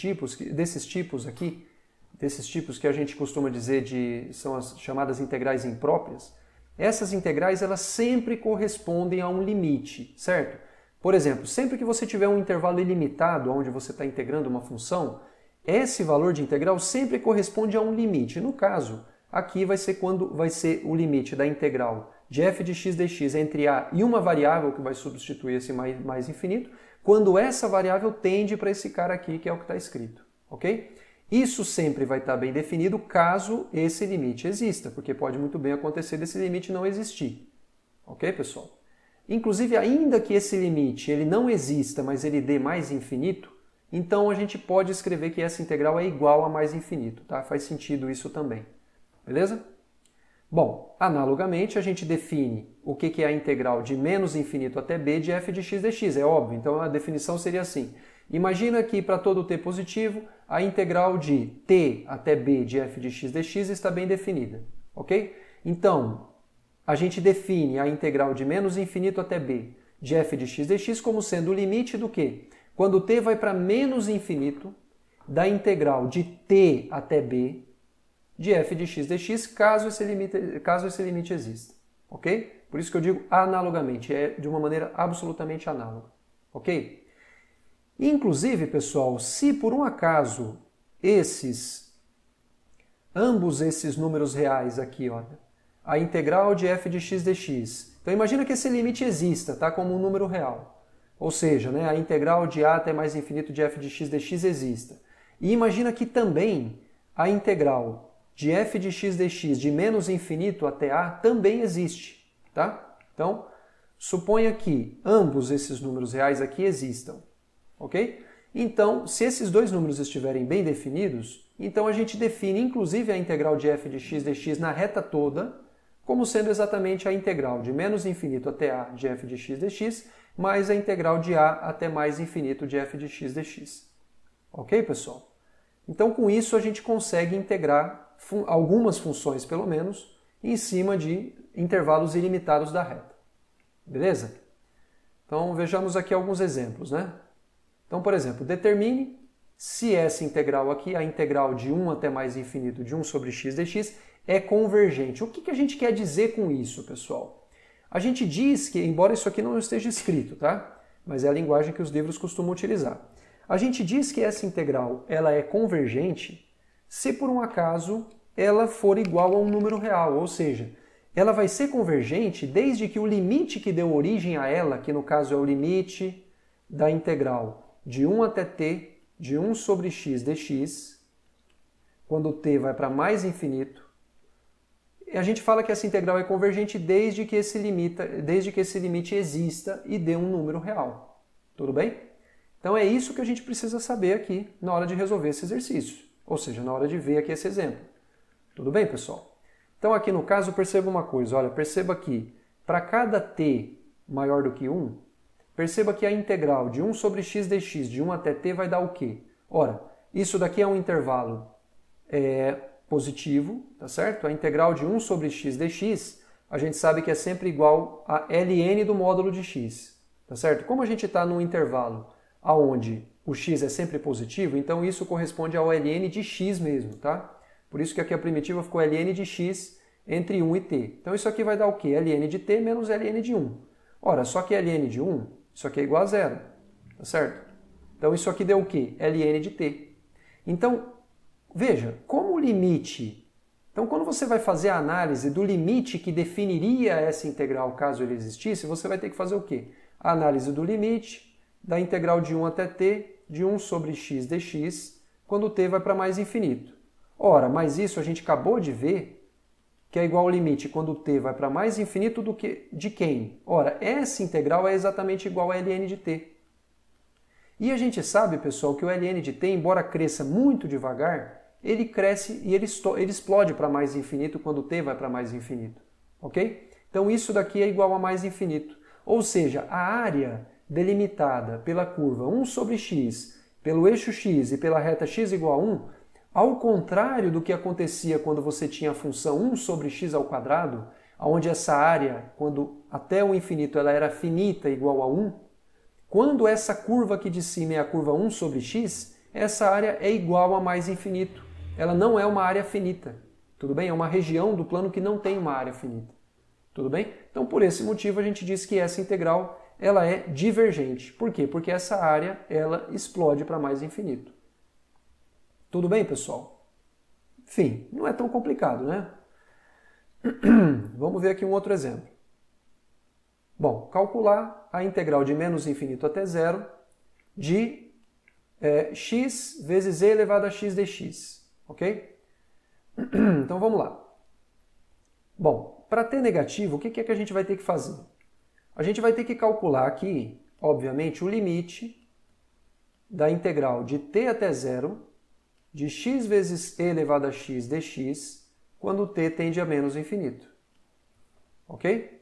tipos aqui, desses tipos que a gente costuma dizer são as chamadas integrais impróprias, essas integrais elas sempre correspondem a um limite, certo? Por exemplo, sempre que você tiver um intervalo ilimitado onde você está integrando uma função, esse valor de integral sempre corresponde a um limite. No caso, aqui vai ser quando vai ser o limite da integral de f de x dx entre a e uma variável que vai substituir esse mais infinito, quando essa variável tende para esse cara aqui, que é o que está escrito, ok? Isso sempre vai estar bem definido caso esse limite exista, porque pode muito bem acontecer desse limite não existir. Ok, pessoal? Inclusive, ainda que esse limite ele não exista, mas ele dê mais infinito, então a gente pode escrever que essa integral é igual a mais infinito, tá? Faz sentido isso também. Beleza? Bom, analogamente, a gente define o que é a integral de menos infinito até b de f de x dx, é óbvio. Então a definição seria assim. Imagina que para todo t positivo, a integral de t até b de f de x dx está bem definida, ok? Então, a gente define a integral de menos infinito até b de f de x dx como sendo o limite do quê? Quando t vai para menos infinito, da integral de t até b de f de x dx, caso esse limite exista, ok? Por isso que eu digo analogamente, é de uma maneira absolutamente análoga, ok? Inclusive, pessoal, se por um acaso ambos esses números reais aqui, olha, a integral de f de x dx, então imagina que esse limite exista, tá, como um número real. Ou seja, né, a integral de a até mais infinito de f de x dx exista. E imagina que também a integral de f de x dx de menos infinito até a também existe, tá? Então, suponha que ambos esses números reais aqui existam. Ok? Então, se esses dois números estiverem bem definidos, então a gente define inclusive a integral de f de x dx na reta toda como sendo exatamente a integral de menos infinito até a de f de x dx mais a integral de a até mais infinito de f de x dx. Ok, pessoal? Então, com isso, a gente consegue integrar algumas funções, pelo menos, em cima de intervalos ilimitados da reta. Beleza? Então, vejamos aqui alguns exemplos, né? Então, por exemplo, determine se essa integral aqui, a integral de 1 até mais infinito de 1 sobre x dx, é convergente. O que a gente quer dizer com isso, pessoal? A gente diz que, embora isso aqui não esteja escrito, tá? Mas é a linguagem que os livros costumam utilizar. A gente diz que essa integral ela é convergente se, por um acaso, ela for igual a um número real, ou seja, ela vai ser convergente desde que o limite que deu origem a ela, que no caso é o limite da integral de 1 até t de 1 sobre x dx, quando t vai para mais infinito, a gente fala que essa integral é convergente desde que esse limite exista e dê um número real. Tudo bem? Então é isso que a gente precisa saber aqui na hora de resolver esse exercício, ou seja, na hora de ver aqui esse exemplo. Tudo bem, pessoal? Então aqui no caso perceba uma coisa, olha, perceba que para cada t maior do que 1, perceba que a integral de 1 sobre x dx de 1 até t vai dar o quê? Ora, isso daqui é um intervalo positivo, tá certo? A integral de 1 sobre x dx, a gente sabe que é sempre igual a ln do módulo de x, tá certo? Como a gente está num intervalo onde o x é sempre positivo, então isso corresponde ao ln de x mesmo, tá? Por isso que aqui a primitiva ficou ln de x entre 1 e t. Então isso aqui vai dar o quê? Ln de t menos ln de 1. Ora, só que ln de 1, isso aqui é igual a zero, tá certo? Então isso aqui deu o quê? ln de t. Então, veja, como o limite... Então, quando você vai fazer a análise do limite que definiria essa integral caso ele existisse, você vai ter que fazer o quê? A análise do limite da integral de 1 até t de 1 sobre x dx, quando t vai para mais infinito. Ora, mas isso a gente acabou de ver que é igual ao limite quando t vai para mais infinito do que de quem? Ora, essa integral é exatamente igual a ln de t. E a gente sabe, pessoal, que o ln de t, embora cresça muito devagar, ele cresce e ele explode para mais infinito quando t vai para mais infinito. Ok? Então isso daqui é igual a mais infinito. Ou seja, a área delimitada pela curva 1 sobre x, pelo eixo x e pela reta x igual a 1, ao contrário do que acontecia quando você tinha a função 1 sobre x ao quadrado, onde essa área, quando até o infinito ela era finita igual a 1, quando essa curva aqui de cima é a curva 1 sobre x, essa área é igual a mais infinito. Ela não é uma área finita. Tudo bem? É uma região do plano que não tem uma área finita. Tudo bem? Então, por esse motivo, a gente diz que essa integral ela é divergente. Por quê? Porque essa área ela explode para mais infinito. Tudo bem, pessoal? Enfim, não é tão complicado, né? Vamos ver aqui um outro exemplo. Bom, calcular a integral de menos infinito até zero de x vezes e elevado a x dx. Ok? Então vamos lá. Bom, para t negativo, o que é que a gente vai ter que fazer? A gente vai ter que calcular aqui, obviamente, o limite da integral de t até zero de x vezes e elevado a x dx quando t tende a menos infinito. Ok?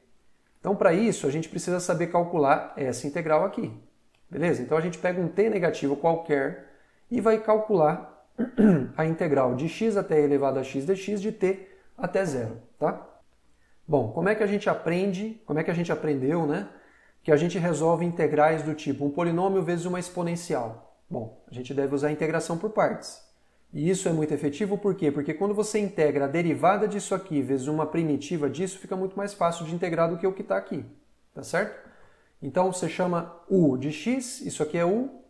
Então, para isso, a gente precisa saber calcular essa integral aqui. Beleza? Então, a gente pega um t negativo qualquer e vai calcular a integral de x até e elevado a x dx de t até zero. Tá? Bom, como é que a gente aprende, como é que a gente aprendeu, né? Que a gente resolve integrais do tipo um polinômio vezes uma exponencial. Bom, a gente deve usar a integração por partes. E isso é muito efetivo, por quê? Porque quando você integra a derivada disso aqui vezes uma primitiva disso, fica muito mais fácil de integrar do que o que está aqui. Tá certo? Então você chama u de x, isso aqui é u.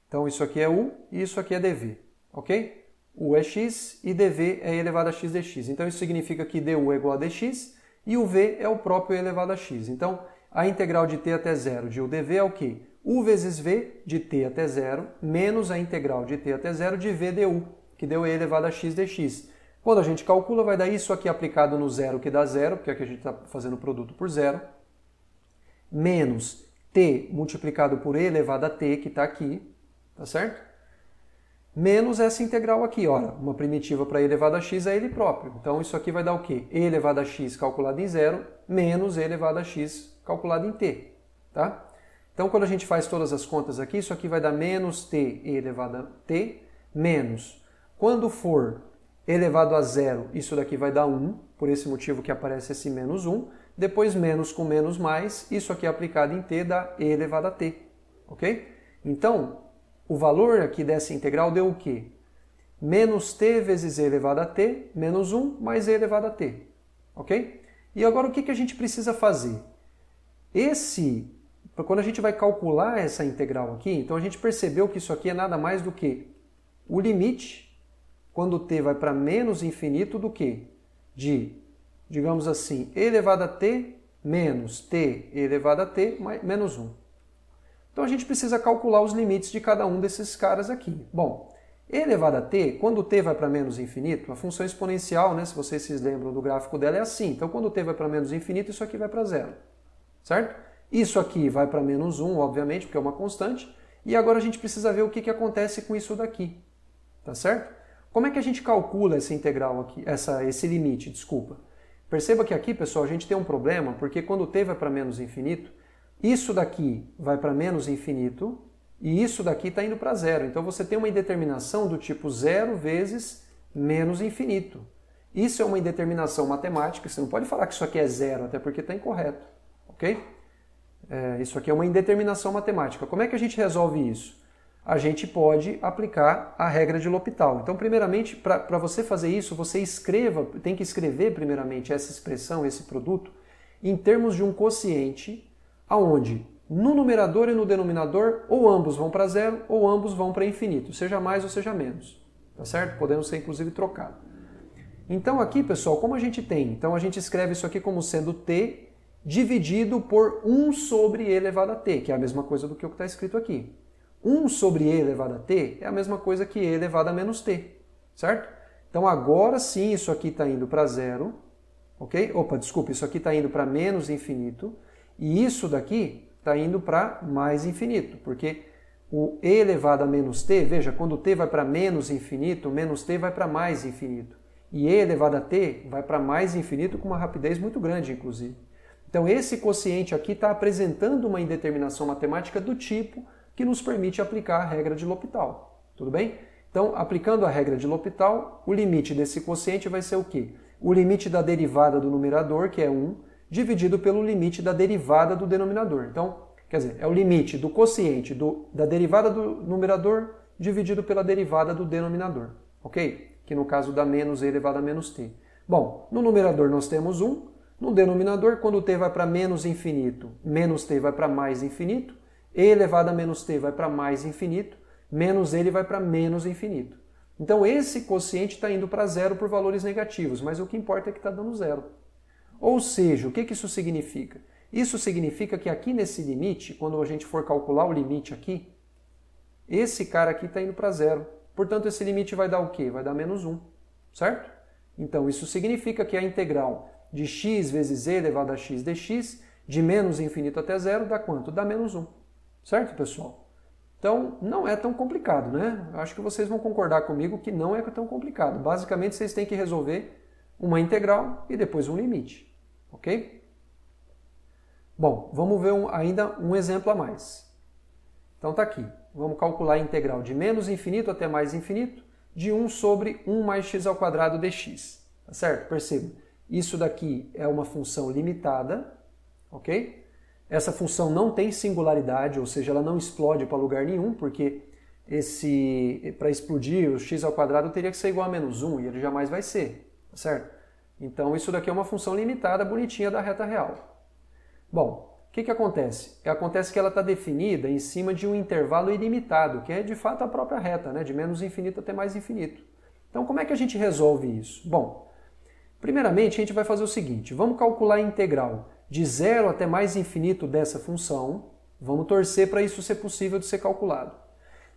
Então isso aqui é u e isso aqui é dv. Ok? U é x e dv é e elevado a x dx. Então isso significa que du é igual a dx e o v é o próprio e elevado a x. Então a integral de t até zero de u dv é o quê? U vezes v de t até zero menos a integral de t até zero de v du, que deu e elevado a x dx. Quando a gente calcula, vai dar isso aqui aplicado no zero, que dá zero, porque aqui a gente está fazendo o produto por zero, menos t multiplicado por e elevado a t, que está aqui, tá certo? Menos essa integral aqui, ora, uma primitiva para e elevado a x é ele próprio. Então isso aqui vai dar o quê? E elevado a x calculado em zero, menos e elevado a x calculado em t, tá? Então, quando a gente faz todas as contas aqui, isso aqui vai dar menos t e elevado a t, menos. Quando for elevado a zero, isso daqui vai dar 1, por esse motivo que aparece esse menos 1. Depois, menos com menos mais, isso aqui aplicado em t dá e elevado a t. Ok? Então, o valor aqui dessa integral deu o quê? Menos t vezes e elevado a t, menos 1, mais e elevado a t. Ok? E agora, o que a gente precisa fazer? Quando a gente vai calcular essa integral aqui, então a gente percebeu que isso aqui é nada mais do que o limite, quando t vai para menos infinito, do que? De, digamos assim, e elevado a t menos t e elevado a t menos 1. Então a gente precisa calcular os limites de cada um desses caras aqui. Bom, e elevado a t, quando t vai para menos infinito, a função exponencial, né, se vocês se lembram do gráfico dela, é assim. Então quando t vai para menos infinito, isso aqui vai para zero. Certo? Isso aqui vai para menos 1, obviamente, porque é uma constante. E agora a gente precisa ver o que acontece com isso daqui. Tá certo? Como é que a gente calcula essa integral aqui, esse limite, desculpa. Perceba que aqui, pessoal, a gente tem um problema, porque quando t vai para menos infinito, isso daqui vai para menos infinito e isso daqui está indo para zero. Então você tem uma indeterminação do tipo zero vezes menos infinito. Isso é uma indeterminação matemática, você não pode falar que isso aqui é zero, até porque está incorreto. Ok? Isso aqui é uma indeterminação matemática. Como é que a gente resolve isso? A gente pode aplicar a regra de L'Hopital. Então, primeiramente, para você fazer isso, você tem que escrever primeiramente essa expressão, esse produto, em termos de um quociente, aonde no numerador e no denominador, ou ambos vão para zero, ou ambos vão para infinito, seja mais ou seja menos. Tá certo? Podendo ser, inclusive, trocado. Então, aqui, pessoal, como a gente tem? Então, a gente escreve isso aqui como sendo t dividido por 1 sobre e elevado a t, que é a mesma coisa do que o que está escrito aqui. 1 sobre e elevado a t é a mesma coisa que e elevado a menos t, certo? Então agora sim isso aqui está indo para zero, ok? Opa, desculpa, isso aqui está indo para menos infinito, e isso daqui está indo para mais infinito, porque o e elevado a menos t, veja, quando t vai para menos infinito, menos t vai para mais infinito. E e elevado a t vai para mais infinito com uma rapidez muito grande, inclusive. Então esse quociente aqui está apresentando uma indeterminação matemática do tipo que nos permite aplicar a regra de L'Hopital. Tudo bem? Então, aplicando a regra de L'Hopital, o limite desse quociente vai ser o quê? O limite da derivada do numerador, que é 1, dividido pelo limite da derivada do denominador. Então, quer dizer, é o limite do quociente da derivada do numerador dividido pela derivada do denominador, ok? Que no caso dá menos e elevado a menos t. Bom, no numerador nós temos 1, no denominador, quando t vai para menos infinito, menos t vai para mais infinito, e elevado a menos t vai para mais infinito, menos ele vai para menos infinito. Então esse quociente está indo para zero por valores negativos, mas o que importa é que está dando zero. Ou seja, o que isso significa? Isso significa que aqui nesse limite, quando a gente for calcular o limite aqui, esse cara aqui está indo para zero. Portanto, esse limite vai dar o quê? Vai dar menos 1, certo? Então isso significa que a integral de x vezes e elevado a x dx, de menos infinito até zero, dá quanto? Dá menos 1. Certo, pessoal? Então, não é tão complicado, né? Acho que vocês vão concordar comigo que não é tão complicado. Basicamente, vocês têm que resolver uma integral e depois um limite, ok? Bom, vamos ver ainda um exemplo a mais. Então tá aqui. Vamos calcular a integral de menos infinito até mais infinito de 1 sobre 1 mais x ao quadrado dx. Tá certo? Perceba, isso daqui é uma função limitada, ok? Essa função não tem singularidade, ou seja, ela não explode para lugar nenhum, porque para explodir o x ao quadrado teria que ser igual a menos 1, e ele jamais vai ser, tá certo? Então isso daqui é uma função limitada, bonitinha da reta real. Bom, o que acontece? Acontece que ela está definida em cima de um intervalo ilimitado, que é de fato a própria reta, né? De menos infinito até mais infinito. Então como é que a gente resolve isso? Bom, primeiramente a gente vai fazer o seguinte, vamos calcular a integral de 0 até mais infinito dessa função, vamos torcer para isso ser possível de ser calculado.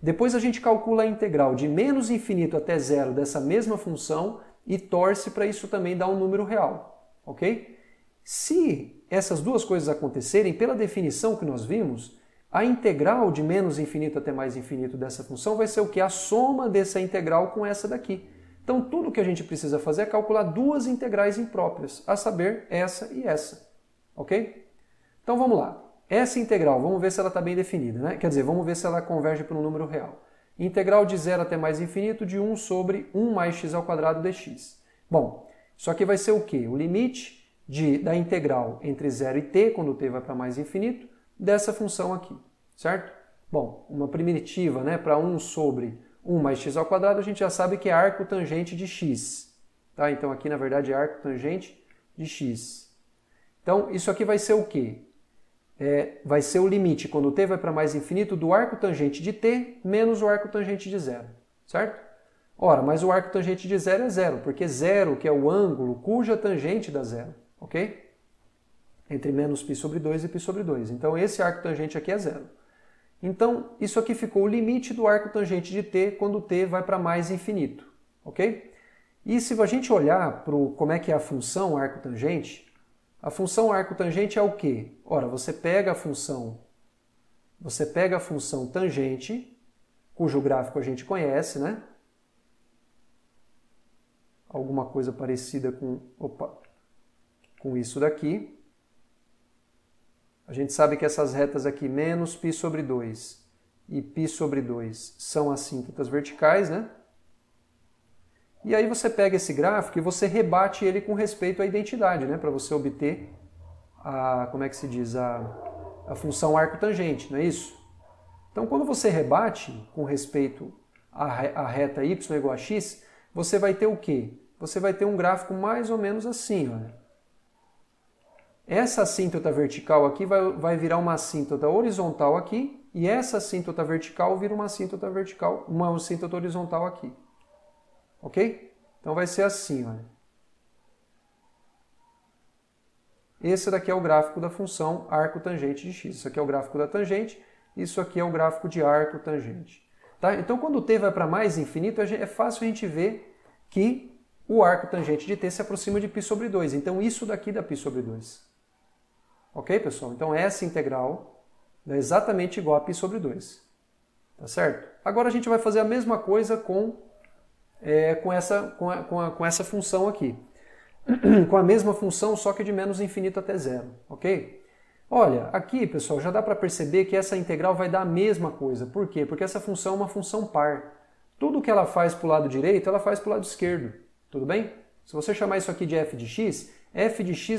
Depois a gente calcula a integral de menos infinito até zero dessa mesma função e torce para isso também dar um número real, ok? Se essas duas coisas acontecerem, pela definição que nós vimos, a integral de menos infinito até mais infinito dessa função vai ser o quê? A soma dessa integral com essa daqui. Então tudo que a gente precisa fazer é calcular duas integrais impróprias, a saber, essa e essa. Ok? Então vamos lá. Essa integral, vamos ver se ela está bem definida, né? Quer dizer, vamos ver se ela converge para um número real. Integral de 0 até mais infinito de 1 sobre 1 mais x ao quadrado dx. Bom, isso aqui vai ser o quê? O limite da integral entre 0 e t, quando t vai para mais infinito, dessa função aqui, certo? Bom, uma primitiva, né, para 1 sobre 1 mais x ao quadrado, a gente já sabe que é arco tangente de x. Tá? Então aqui, na verdade, é arco tangente de x. Então, isso aqui vai ser o quê? Vai ser o limite, quando t vai para mais infinito, do arco tangente de t menos o arco tangente de zero, certo? Ora, mas o arco tangente de zero é zero, porque zero, que é o ângulo cuja tangente dá zero, ok? Entre menos π sobre 2 e π sobre 2. Então, esse arco tangente aqui é zero. Então, isso aqui ficou o limite do arco tangente de t quando t vai para mais infinito, ok? E se a gente olhar para como é que é a função arco tangente, a função arco tangente é o quê? Ora, você pega a função tangente, cujo gráfico a gente conhece, né? Alguma coisa parecida com isso daqui. A gente sabe que essas retas aqui, menos π sobre 2 e π sobre 2, são assíntotas verticais, né? E aí você pega esse gráfico e você rebate ele com respeito à identidade, né? Para você obter a função arco tangente, não é isso? Então, quando você rebate com respeito à reta y igual a x, você vai ter o quê? Você vai ter um gráfico mais ou menos assim, olha. Essa assíntota vertical aqui vai virar uma assíntota horizontal aqui, e essa assíntota vertical vira uma assíntota horizontal aqui. Ok? Então vai ser assim, olha. Esse daqui é o gráfico da função arco tangente de x. Isso aqui é o gráfico da tangente, isso aqui é o gráfico de arco tangente. Tá? Então quando o t vai para mais infinito, é fácil a gente ver que o arco tangente de t se aproxima de π sobre 2. Então isso daqui dá π sobre 2. Ok, pessoal? Então essa integral é exatamente igual a π sobre 2. tá certo? Agora a gente vai fazer a mesma coisa com essa função aqui. Com a mesma função, só que de menos infinito até zero, ok? Olha, aqui, pessoal, já dá para perceber que essa integral vai dar a mesma coisa. Por quê? Porque essa função é uma função par. Tudo que ela faz para o lado direito, ela faz para o lado esquerdo. Tudo bem? Se você chamar isso aqui de f de x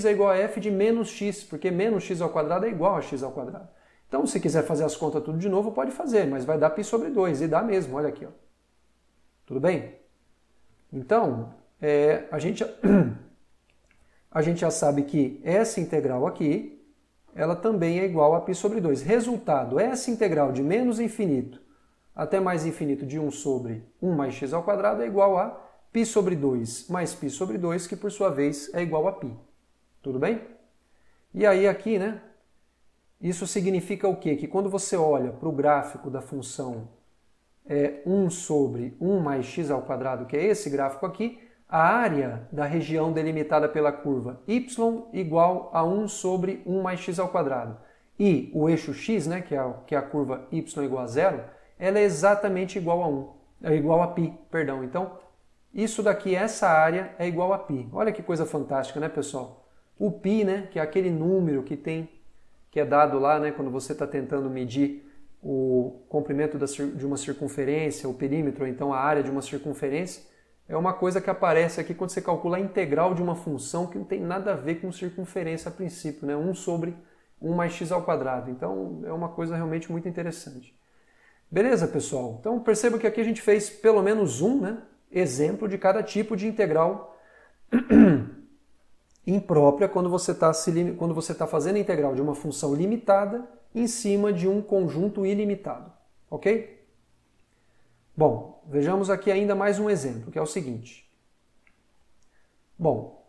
é igual a f de menos x, porque menos x ao quadrado é igual a x ao quadrado. Então, se quiser fazer as contas tudo de novo, pode fazer, mas vai dar π sobre 2, e dá mesmo, olha aqui. Ó. Tudo bem? Então, a gente já sabe que essa integral aqui, ela também é igual a π sobre 2. Resultado, essa integral de menos infinito até mais infinito de 1 sobre 1 mais x ao quadrado é igual a π sobre 2 mais π sobre 2, que por sua vez é igual a π. Tudo bem? E aí aqui, né? Isso significa o quê? Que quando você olha para o gráfico da função 1 sobre 1 mais x ao quadrado, que é esse gráfico aqui, a área da região delimitada pela curva y igual a 1 sobre 1 mais x ao quadrado. E o eixo x, né, que é a curva y igual a 0, ela é exatamente igual a igual a π, perdão. Então, isso daqui, essa área, é igual a π. Olha que coisa fantástica, né, pessoal? O π, né, que é aquele número que é dado lá, né, quando você está tentando medir o comprimento de uma circunferência, o perímetro, ou então a área de uma circunferência, é uma coisa que aparece aqui quando você calcula a integral de uma função que não tem nada a ver com circunferência a princípio, né? 1 sobre 1 mais x ao quadrado. Então, é uma coisa realmente muito interessante. Beleza, pessoal? Então, perceba que aqui a gente fez pelo menos um, né, exemplo de cada tipo de integral imprópria quando você está fazendo a integral de uma função limitada em cima de um conjunto ilimitado. Ok? Bom, vejamos aqui ainda mais um exemplo, que é o seguinte. Bom,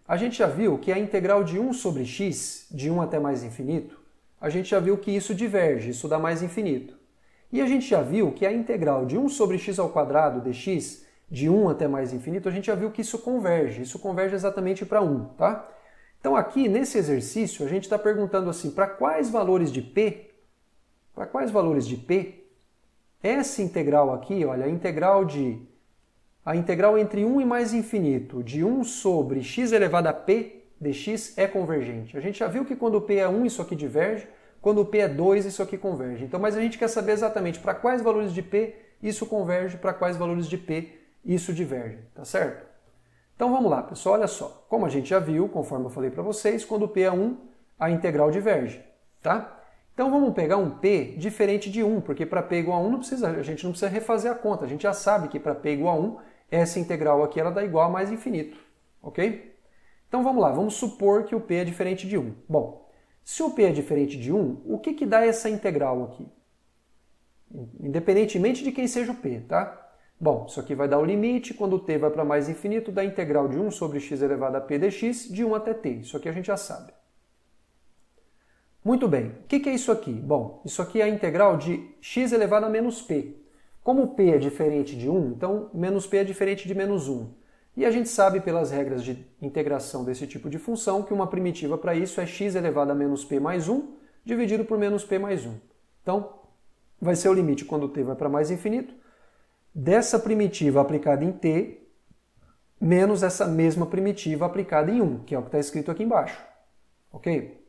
a gente já viu que a integral de 1 sobre x, de 1 até mais infinito, a gente já viu que isso diverge, isso dá mais infinito. E a gente já viu que a integral de 1 sobre x ao quadrado dx, de 1 até mais infinito, a gente já viu que isso converge exatamente para 1, tá? Então aqui, nesse exercício, a gente está perguntando assim, para quais valores de p, essa integral aqui, olha, a integral entre 1 e mais infinito, de 1 sobre x elevado a p dx é convergente. A gente já viu que quando p é 1, isso aqui diverge, quando p é 2, isso aqui converge. Então, mas a gente quer saber exatamente para quais valores de p isso converge, para quais valores de p isso diverge, tá certo? Então vamos lá, pessoal, olha só. Como a gente já viu, conforme eu falei para vocês, quando p é 1, a integral diverge, tá? Então vamos pegar um p diferente de 1, porque para p igual a 1 a gente não precisa refazer a conta, a gente já sabe que para p igual a 1, essa integral aqui ela dá igual a mais infinito, ok? Então vamos lá, vamos supor que o p é diferente de 1. Bom, se o p é diferente de 1, o que dá essa integral aqui? Independentemente de quem seja o p, tá? Bom, isso aqui vai dar o limite, quando o t vai para mais infinito, dá a integral de 1 sobre x elevado a p dx, de 1 até t. Isso aqui a gente já sabe. Muito bem, o que é isso aqui? Bom, isso aqui é a integral de x elevado a menos p. Como p é diferente de 1, então menos p é diferente de menos 1. E a gente sabe pelas regras de integração desse tipo de função que uma primitiva para isso é x elevado a menos p mais 1 dividido por menos p mais 1. Então, vai ser o limite quando t vai para mais infinito dessa primitiva aplicada em t menos essa mesma primitiva aplicada em 1, que é o que está escrito aqui embaixo. Ok?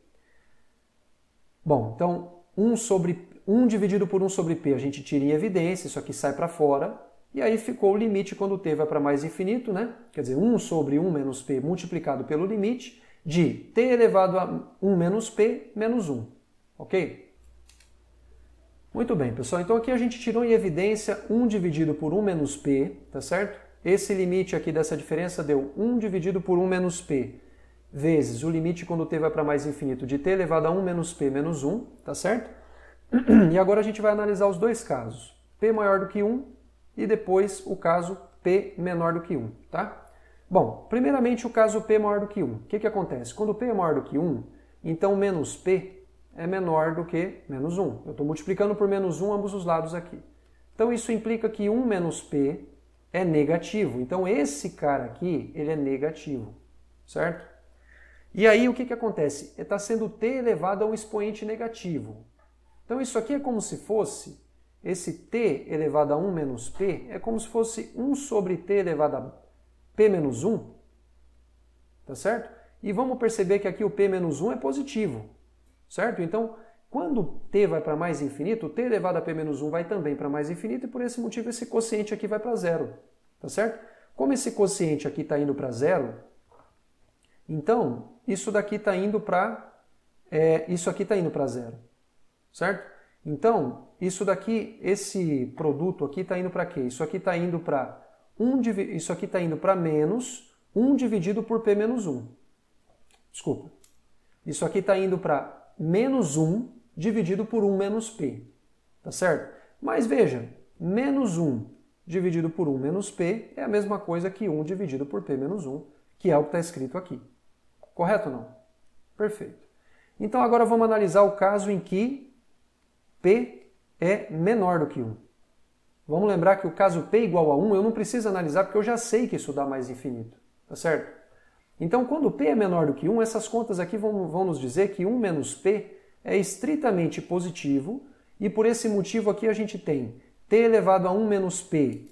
Bom, então 1 dividido por 1 sobre p a gente tira em evidência, isso aqui sai para fora. E aí ficou o limite quando t vai para mais infinito, né? Quer dizer, 1 sobre 1 menos p multiplicado pelo limite de t elevado a 1 menos p menos 1. Ok? Muito bem, pessoal. Então aqui a gente tirou em evidência 1 dividido por 1 menos p, tá certo? Esse limite aqui dessa diferença deu 1 dividido por 1 menos p vezes o limite quando t vai para mais infinito de t elevado a 1 menos p menos 1, tá certo? E agora a gente vai analisar os dois casos. P maior do que 1 e depois o caso p menor do que 1, tá? Bom, primeiramente o caso p maior do que 1. O que acontece? Quando p é maior do que 1, então menos p é menor do que menos 1. Eu estou multiplicando por menos 1 ambos os lados aqui. Então isso implica que 1 menos p é negativo. Então esse cara aqui, ele é negativo, certo? E aí o que acontece? Está sendo t elevado a um expoente negativo. Então isso aqui é como se fosse, esse t elevado a 1 menos p, é como se fosse 1 sobre t elevado a p menos 1, tá certo? E vamos perceber que aqui o p menos 1 é positivo, certo? Então, quando t vai para mais infinito, o t elevado a p menos 1 vai também para mais infinito, e por esse motivo esse quociente aqui vai para zero, tá certo? Como esse quociente aqui está indo para zero, então isso daqui está indo para isso aqui está indo para zero, certo? Então, isso daqui, esse produto aqui está indo para quê? Isso aqui está indo para isso aqui está indo para menos 1 dividido por p menos 1. Desculpa. Isso aqui está indo para menos 1 dividido por 1 menos p. Tá certo? Mas veja, menos 1 dividido por 1 menos p é a mesma coisa que 1 dividido por p menos 1, que é o que está escrito aqui. Correto ou não? Perfeito. Então agora vamos analisar o caso em que p é menor do que 1. Vamos lembrar que o caso p igual a 1 eu não preciso analisar porque eu já sei que isso dá mais infinito. Tá certo? Então, quando p é menor do que 1, essas contas aqui vão nos dizer que 1 menos p é estritamente positivo, e por esse motivo aqui a gente tem t elevado a 1 menos p,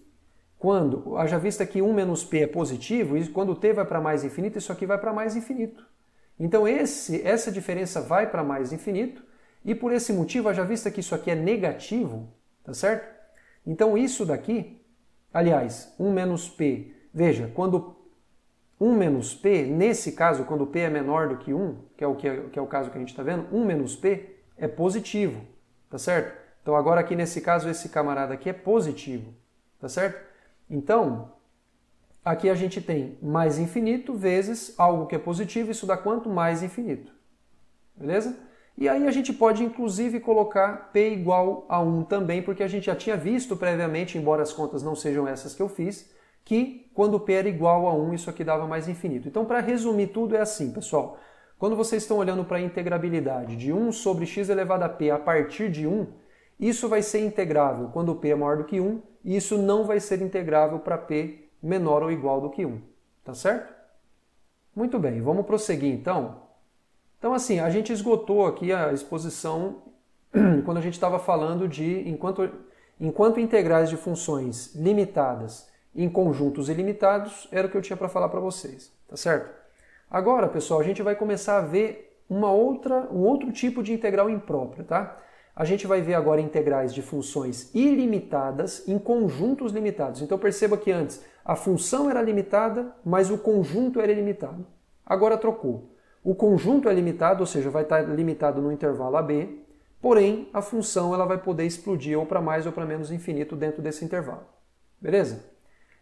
quando, haja vista que 1 menos p é positivo, e quando t vai para mais infinito, isso aqui vai para mais infinito. Então, essa diferença vai para mais infinito, e por esse motivo, haja vista que isso aqui é negativo, tá certo? Então, isso daqui, aliás, 1 menos p, veja, quando 1 menos p, nesse caso, quando p é menor do que 1, que é o caso que a gente está vendo, 1 menos p é positivo, tá certo? Então agora aqui nesse caso, esse camarada aqui é positivo, tá certo? Então, aqui a gente tem mais infinito vezes algo que é positivo, isso dá quanto? Mais infinito, beleza? E aí a gente pode inclusive colocar p igual a 1 também, porque a gente já tinha visto previamente, embora as contas não sejam essas que eu fiz, que quando p era igual a 1, isso aqui dava mais infinito. Então, para resumir tudo, é assim, pessoal. Quando vocês estão olhando para a integrabilidade de 1 sobre x elevado a p a partir de 1, isso vai ser integrável quando p é maior do que 1, e isso não vai ser integrável para p menor ou igual do que 1. Tá certo? Muito bem, vamos prosseguir então. Então, assim, a gente esgotou aqui a exposição quando a gente estava falando de enquanto integrais de funções limitadas em conjuntos ilimitados, era o que eu tinha para falar para vocês, tá certo? Agora, pessoal, a gente vai começar a ver um outro tipo de integral imprópria, tá? A gente vai ver agora integrais de funções ilimitadas em conjuntos limitados. Então perceba que antes a função era limitada, mas o conjunto era ilimitado. Agora trocou. O conjunto é limitado, ou seja, vai estar limitado no intervalo AB, porém a função ela vai poder explodir ou para mais ou para menos infinito dentro desse intervalo. Beleza?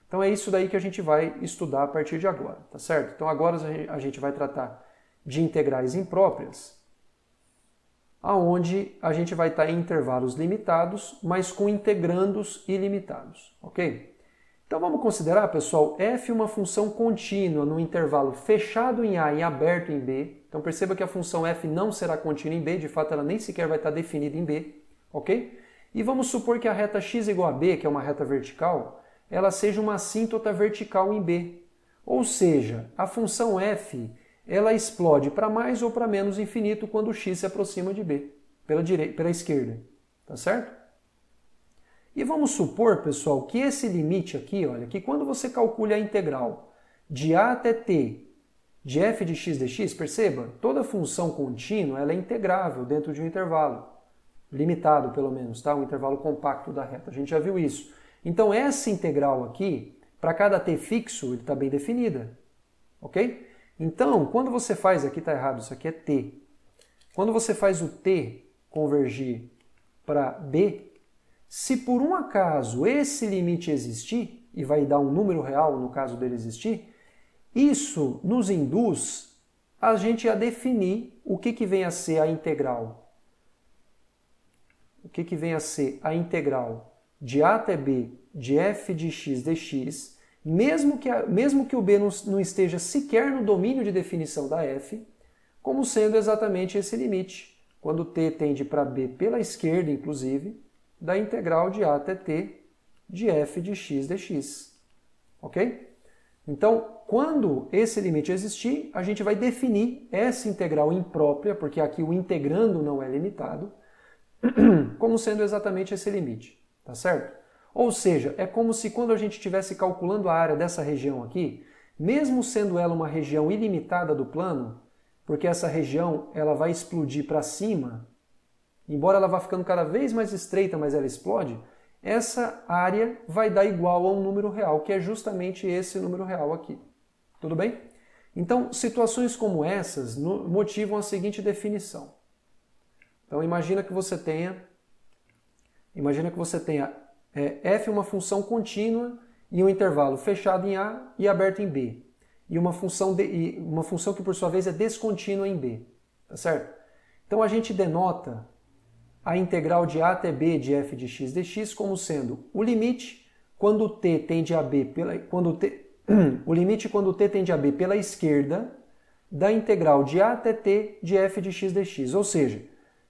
Então é isso daí que a gente vai estudar a partir de agora, tá certo? Então agora a gente vai tratar de integrais impróprias, aonde a gente vai estar em intervalos limitados, mas com integrandos ilimitados, ok? Então vamos considerar, pessoal, f uma função contínua no intervalo fechado em A e aberto em B. Então perceba que a função f não será contínua em B, de fato ela nem sequer vai estar definida em B, ok? E vamos supor que a reta x igual a B, que é uma reta vertical, ela seja uma assíntota vertical em B. Ou seja, a função f ela explode para mais ou para menos infinito quando x se aproxima de B, pela esquerda. Tá certo? E vamos supor, pessoal, que esse limite aqui, olha, que quando você calcula a integral de a até t de f de x dx, perceba, toda função contínua ela é integrável dentro de um intervalo, limitado pelo menos, tá? Um intervalo compacto da reta. A gente já viu isso. Então essa integral aqui, para cada t fixo, ele está bem definida. Ok? Então, quando você faz, aqui está errado, isso aqui é t. Quando você faz o t convergir para b, se por um acaso esse limite existir, e vai dar um número real no caso dele existir, isso nos induz a gente a definir o que vem a ser a integral. O que vem a ser a integral de a até b de f de x dx, mesmo que o b não esteja sequer no domínio de definição da f, como sendo exatamente esse limite, quando t tende para b pela esquerda, inclusive, da integral de a até t de f de x dx. Ok? Então, quando esse limite existir, a gente vai definir essa integral imprópria, porque aqui o integrando não é limitado, como sendo exatamente esse limite, tá certo? Ou seja, é como se quando a gente estivesse calculando a área dessa região aqui, mesmo sendo ela uma região ilimitada do plano, porque essa região ela vai explodir para cima, embora ela vá ficando cada vez mais estreita, mas ela explode, essa área vai dar igual a um número real, que é justamente esse número real aqui. Tudo bem? Então, situações como essas motivam a seguinte definição. Então, imagina que você tenha f uma função contínua e um intervalo fechado em A e aberto em B. E uma função que, por sua vez, é descontínua em B. Tá certo? Então, a gente denota a integral de A até B de f de x dx como sendo o limite quando t tende a B o limite quando t tende a B pela esquerda da integral de A até t de f de x dx. Ou seja,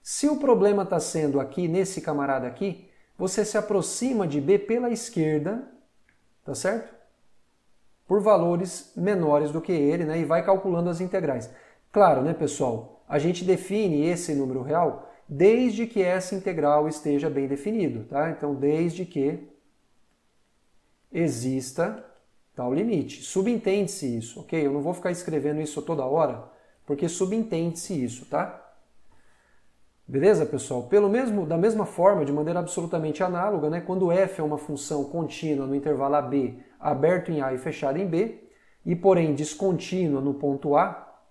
se o problema está sendo aqui, nesse camarada aqui, você se aproxima de B pela esquerda, tá certo? Por valores menores do que ele, né? E vai calculando as integrais. Claro, né, pessoal? A gente define esse número real desde que essa integral esteja bem definido, tá? Então, desde que exista tal limite. Subentende-se isso, ok? Eu não vou ficar escrevendo isso toda hora, porque subentende-se isso, tá? Beleza, pessoal? Da mesma forma, de maneira absolutamente análoga, né? Quando f é uma função contínua no intervalo AB, aberto em A e fechado em B, e porém descontínua no ponto A,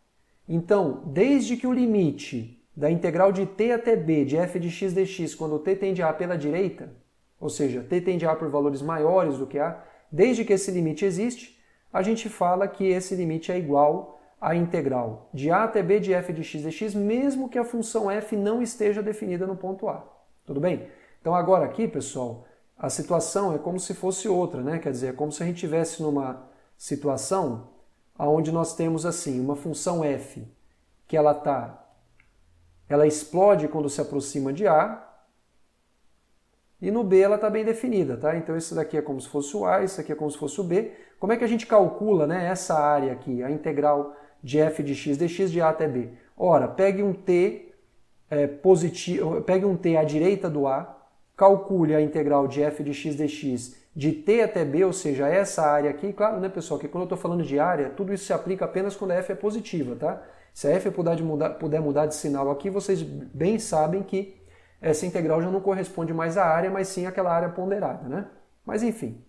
então, desde que o limite da integral de t até b de f de x dx, quando t tende a A pela direita, ou seja, t tende a A por valores maiores do que A, desde que esse limite existe, a gente fala que esse limite é igual à integral de A até b de f de x dx, mesmo que a função f não esteja definida no ponto A. Tudo bem? Então agora aqui, pessoal, a situação é como se fosse outra, né? Quer dizer, é como se a gente estivesse numa situação onde nós temos assim, uma função f que ela explode quando se aproxima de A, e no B ela está bem definida, tá? Então isso daqui é como se fosse o A, isso aqui é como se fosse o B. Como é que a gente calcula, né, essa área aqui, a integral de f de x dx de A até B? Ora, pegue um t positivo, pegue um t à direita do A, calcule a integral de f de x dx de t até b, ou seja, essa área aqui. Claro, né, pessoal, que quando eu estou falando de área, tudo isso se aplica apenas quando a f é positiva, tá? Se a f puder mudar de sinal aqui, vocês bem sabem que essa integral já não corresponde mais à área, mas sim àquela área ponderada, né? Mas enfim.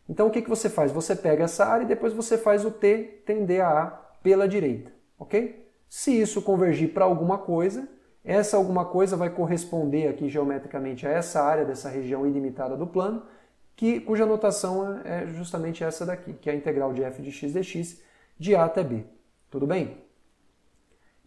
Então o que você faz? Você pega essa área e depois você faz o t tender a A pela direita, ok? Se isso convergir para alguma coisa, essa alguma coisa vai corresponder aqui geometricamente a essa área dessa região ilimitada do plano, cuja notação é justamente essa daqui, que é a integral de f de x dx de A até B. Tudo bem?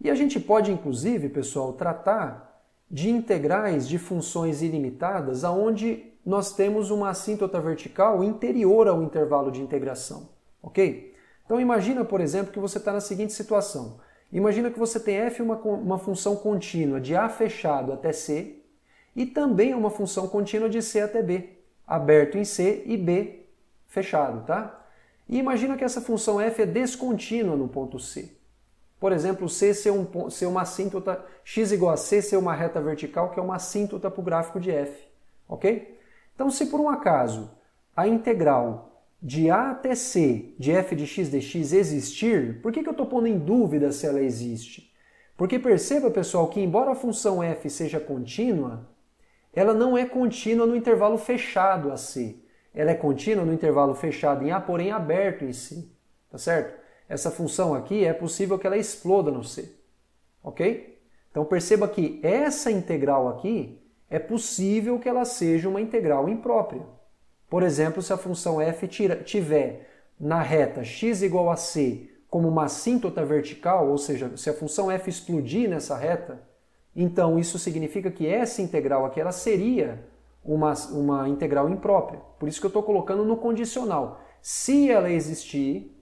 E a gente pode, inclusive, pessoal, tratar de integrais de funções ilimitadas onde nós temos uma assíntota vertical interior ao intervalo de integração, ok? Então imagina, por exemplo, que você está na seguinte situação. Imagina que você tem f uma função contínua de A fechado até C e também uma função contínua de C até B, aberto em C e B fechado, tá? E imagina que essa função f é descontínua no ponto C. Por exemplo, C ser uma assíntota, x igual a C ser uma reta vertical, que é uma assíntota para o gráfico de f. Ok? Então, se por um acaso a integral de A até C de f de x dx existir, por que eu estou pondo em dúvida se ela existe? Porque perceba, pessoal, que embora a função f seja contínua, ela não é contínua no intervalo fechado a C. Ela é contínua no intervalo fechado em A, porém aberto em C. Tá certo? Essa função aqui é possível que ela exploda no C, ok? Então perceba que essa integral aqui é possível que ela seja uma integral imprópria. Por exemplo, se a função f tiver na reta x igual a c como uma assíntota vertical, ou seja, se a função f explodir nessa reta, então isso significa que essa integral aqui ela seria uma integral imprópria. Por isso que eu estou colocando no condicional. Se ela existir,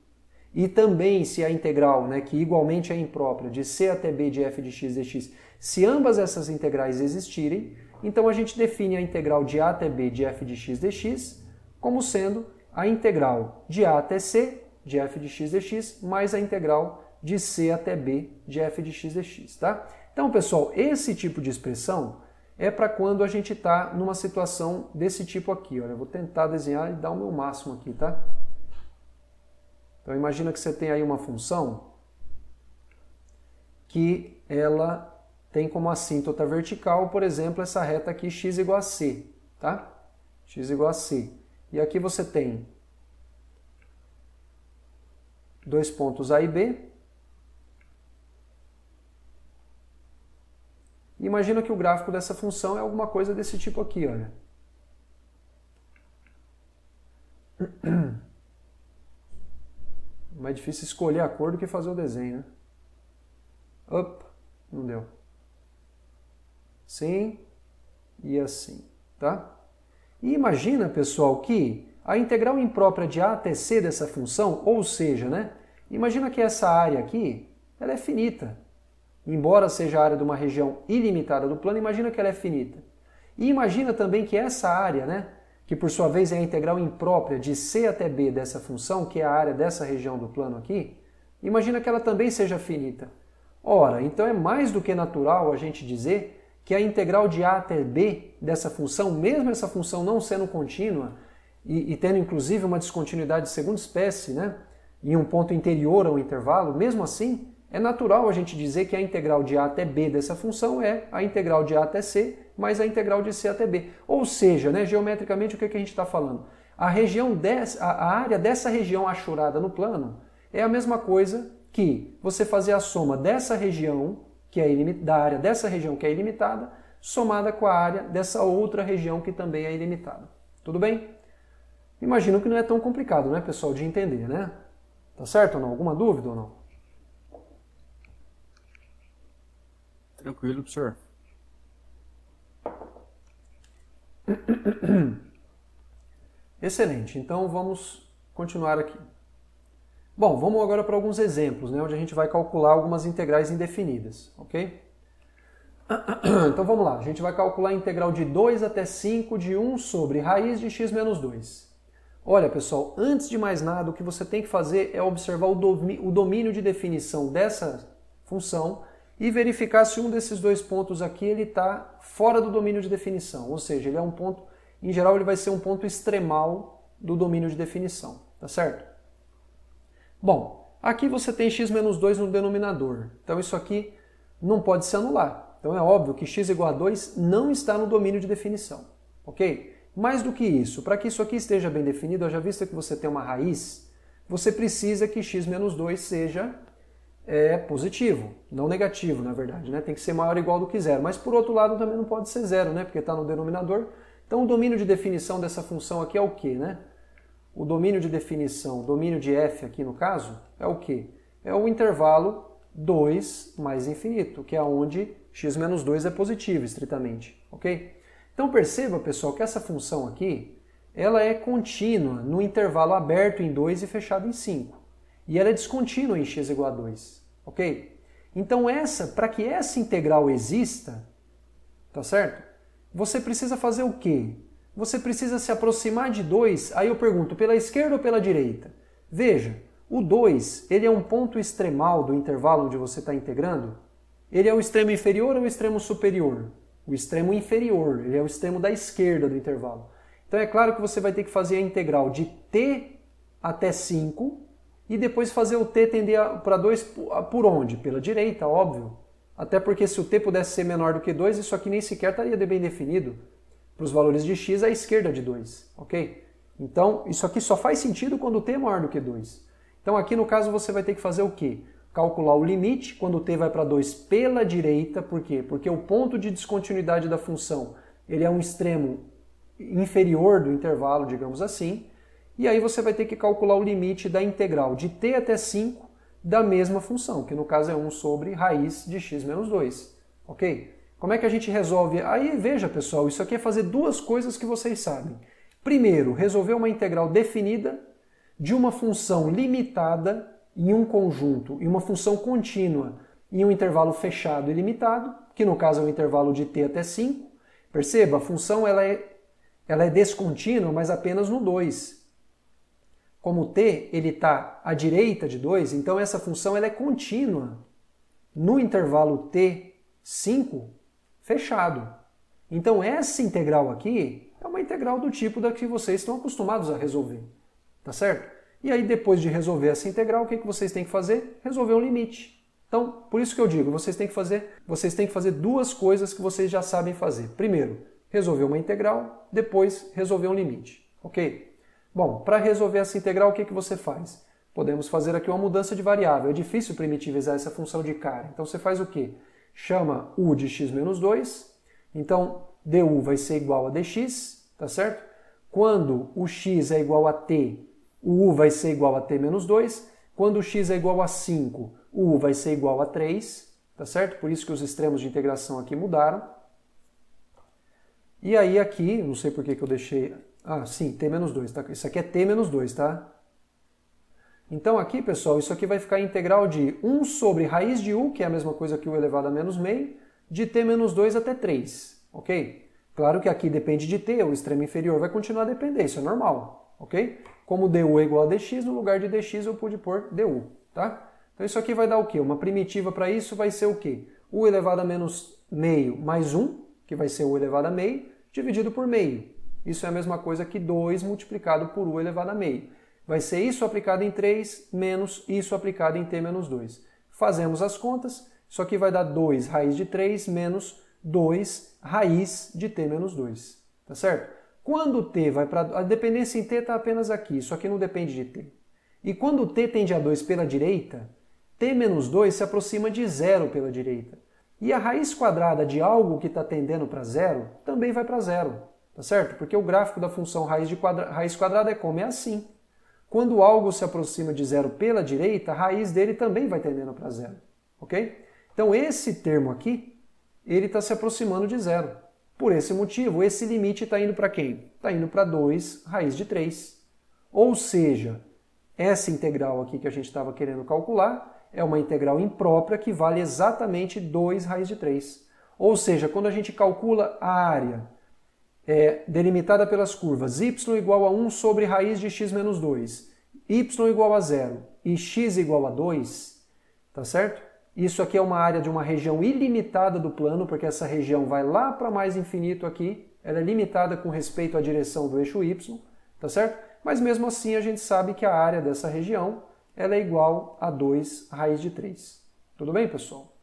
e também se a integral, né, que igualmente é imprópria, de c até b de f de x dx, se ambas essas integrais existirem, então a gente define a integral de a até b de f de x dx como sendo a integral de a até c de f de x dx mais a integral de c até b de f de x dx. Tá? Então, pessoal, esse tipo de expressão é para quando a gente está numa situação desse tipo aqui. Olha, eu vou tentar desenhar e dar o meu máximo aqui, tá? Então imagina que você tem aí uma função que ela tem como assíntota vertical, por exemplo, essa reta aqui, x igual a c, tá? X igual a c. E aqui você tem dois pontos A e B. Imagina que o gráfico dessa função é alguma coisa desse tipo aqui, olha. Mais difícil escolher a cor do que fazer o desenho, né? Opa, não deu. Sim e assim, tá? E imagina, pessoal, que a integral imprópria de A até C dessa função, ou seja, né? Imagina que essa área aqui, ela é finita. Embora seja a área de uma região ilimitada do plano, imagina que ela é finita. E imagina também que essa área, né, que por sua vez é a integral imprópria de C até B dessa função, que é a área dessa região do plano aqui, imagina que ela também seja finita. Ora, então é mais do que natural a gente dizer que a integral de A até B dessa função, mesmo essa função não sendo contínua e tendo inclusive uma descontinuidade de segunda espécie, né, em um ponto interior ao intervalo, mesmo assim, é natural a gente dizer que a integral de A até B dessa função é a integral de A até C mais a integral de C até B. Ou seja, né, geometricamente, o que a gente está falando? A área dessa região achurada no plano é a mesma coisa que você fazer a soma dessa região, que é da área dessa região que é ilimitada, somada com a área dessa outra região que também é ilimitada. Tudo bem? Imagino que não é tão complicado, né, pessoal, de entender, né? Tá certo ou não? Alguma dúvida ou não? Tranquilo, professor. Excelente, então vamos continuar aqui. Bom, vamos agora para alguns exemplos, né, onde a gente vai calcular algumas integrais indefinidas, ok? Então vamos lá, a gente vai calcular a integral de 2 até 5 de 1 sobre raiz de x menos 2. Olha, pessoal, antes de mais nada, o que você tem que fazer é observar o domínio de definição dessa função e verificar se um desses dois pontos aqui ele está fora do domínio de definição, ou seja, ele é um ponto, em geral ele vai ser um ponto extremal do domínio de definição, tá certo? Bom, aqui você tem x menos 2 no denominador, então isso aqui não pode se anular, então é óbvio que x igual a 2 não está no domínio de definição, ok? Mais do que isso, para que isso aqui esteja bem definido, haja vista que você tem uma raiz, você precisa que x menos 2 seja positivo, não negativo, na verdade, né? Tem que ser maior ou igual do que zero. Mas por outro lado também não pode ser zero, né? Porque está no denominador. Então o domínio de definição dessa função aqui é o quê, né? O domínio de definição, o domínio de f aqui no caso, é o quê? É o intervalo 2 mais infinito, que é onde x menos 2 é positivo, estritamente, ok? Então perceba, pessoal, que essa função aqui, ela é contínua no intervalo aberto em 2 e fechado em 5. E ela é descontínua em x igual a 2, ok? Então para que essa integral exista, tá certo? Você precisa fazer o quê? Você precisa se aproximar de 2, aí eu pergunto, pela esquerda ou pela direita? Veja, o 2, ele é um ponto extremal do intervalo onde você está integrando? Ele é o extremo inferior ou o extremo superior? O extremo inferior, ele é o extremo da esquerda do intervalo. Então é claro que você vai ter que fazer a integral de t até 5, e depois fazer o t tender para 2 por onde? Pela direita, óbvio. Até porque se o t pudesse ser menor do que 2, isso aqui nem sequer estaria bem definido. Para os valores de x, à esquerda de 2, ok? Então, isso aqui só faz sentido quando o t é maior do que 2. Então aqui no caso você vai ter que fazer o quê? Calcular o limite quando o t vai para 2 pela direita, por quê? Porque o ponto de descontinuidade da função ele é um extremo inferior do intervalo, digamos assim, e aí você vai ter que calcular o limite da integral de t até 5 da mesma função, que no caso é 1 sobre raiz de x menos 2. Ok? Como é que a gente resolve? Aí veja, pessoal, isso aqui é fazer duas coisas que vocês sabem. Primeiro, resolver uma integral definida de uma função limitada em um conjunto e uma função contínua em um intervalo fechado e limitado, que no caso é o intervalo de t até 5. Perceba, a função ela é descontínua, mas apenas no 2. Como o t ele está à direita de 2, então essa função ela é contínua no intervalo t5 fechado. Então essa integral aqui é uma integral do tipo da que vocês estão acostumados a resolver, tá certo? E aí depois de resolver essa integral, o que vocês têm que fazer? Resolver um limite. Então, por isso que eu digo, vocês têm que fazer duas coisas que vocês já sabem fazer. Primeiro, resolver uma integral, depois resolver um limite, ok? Bom, para resolver essa integral, o que você faz? Podemos fazer aqui uma mudança de variável. É difícil primitivizar essa função de cara. Então você faz o quê? Chama u de x menos 2. Então du vai ser igual a dx, tá certo? Quando o x é igual a t, o u vai ser igual a t menos 2. Quando o x é igual a 5, o u vai ser igual a 3, tá certo? Por isso que os extremos de integração aqui mudaram. E aí aqui, não sei por que eu deixei... Ah, sim, t menos 2, tá? Isso aqui é t menos 2, tá? Então aqui, pessoal, isso aqui vai ficar integral de 1 sobre raiz de u, que é a mesma coisa que u elevado a menos meio, de t menos 2 até 3, ok? Claro que aqui depende de t, o extremo inferior vai continuar a depender, isso é normal, ok? Como du é igual a dx, no lugar de dx eu pude pôr du, tá? Então isso aqui vai dar o quê? Uma primitiva para isso vai ser o quê? U elevado a menos meio mais 1, que vai ser u elevado a meio, dividido por meio. Isso é a mesma coisa que 2 multiplicado por u elevado a meio. Vai ser isso aplicado em 3 menos isso aplicado em t menos 2. Fazemos as contas, isso aqui vai dar 2 raiz de 3 menos 2 raiz de t menos 2. Tá certo? Quando t vai para... A dependência em t está apenas aqui, isso aqui não depende de t. E quando t tende a 2 pela direita, t menos 2 se aproxima de zero pela direita. E a raiz quadrada de algo que está tendendo para zero também vai para zero. Tá certo? Porque o gráfico da função raiz quadrada é como? É assim. Quando algo se aproxima de zero pela direita, a raiz dele também vai tendendo para zero. Ok? Então esse termo aqui, ele está se aproximando de zero. Por esse motivo, esse limite está indo para quem? Está indo para 2 raiz de 3. Ou seja, essa integral aqui que a gente estava querendo calcular é uma integral imprópria que vale exatamente 2 raiz de 3. Ou seja, quando a gente calcula a área delimitada pelas curvas y igual a 1 sobre raiz de x menos 2, y igual a 0 e x igual a 2, tá certo? Isso aqui é uma área de uma região ilimitada do plano, porque essa região vai lá para mais infinito aqui, ela é limitada com respeito à direção do eixo y, tá certo? Mas mesmo assim a gente sabe que a área dessa região ela é igual a 2 raiz de 3. Tudo bem, pessoal?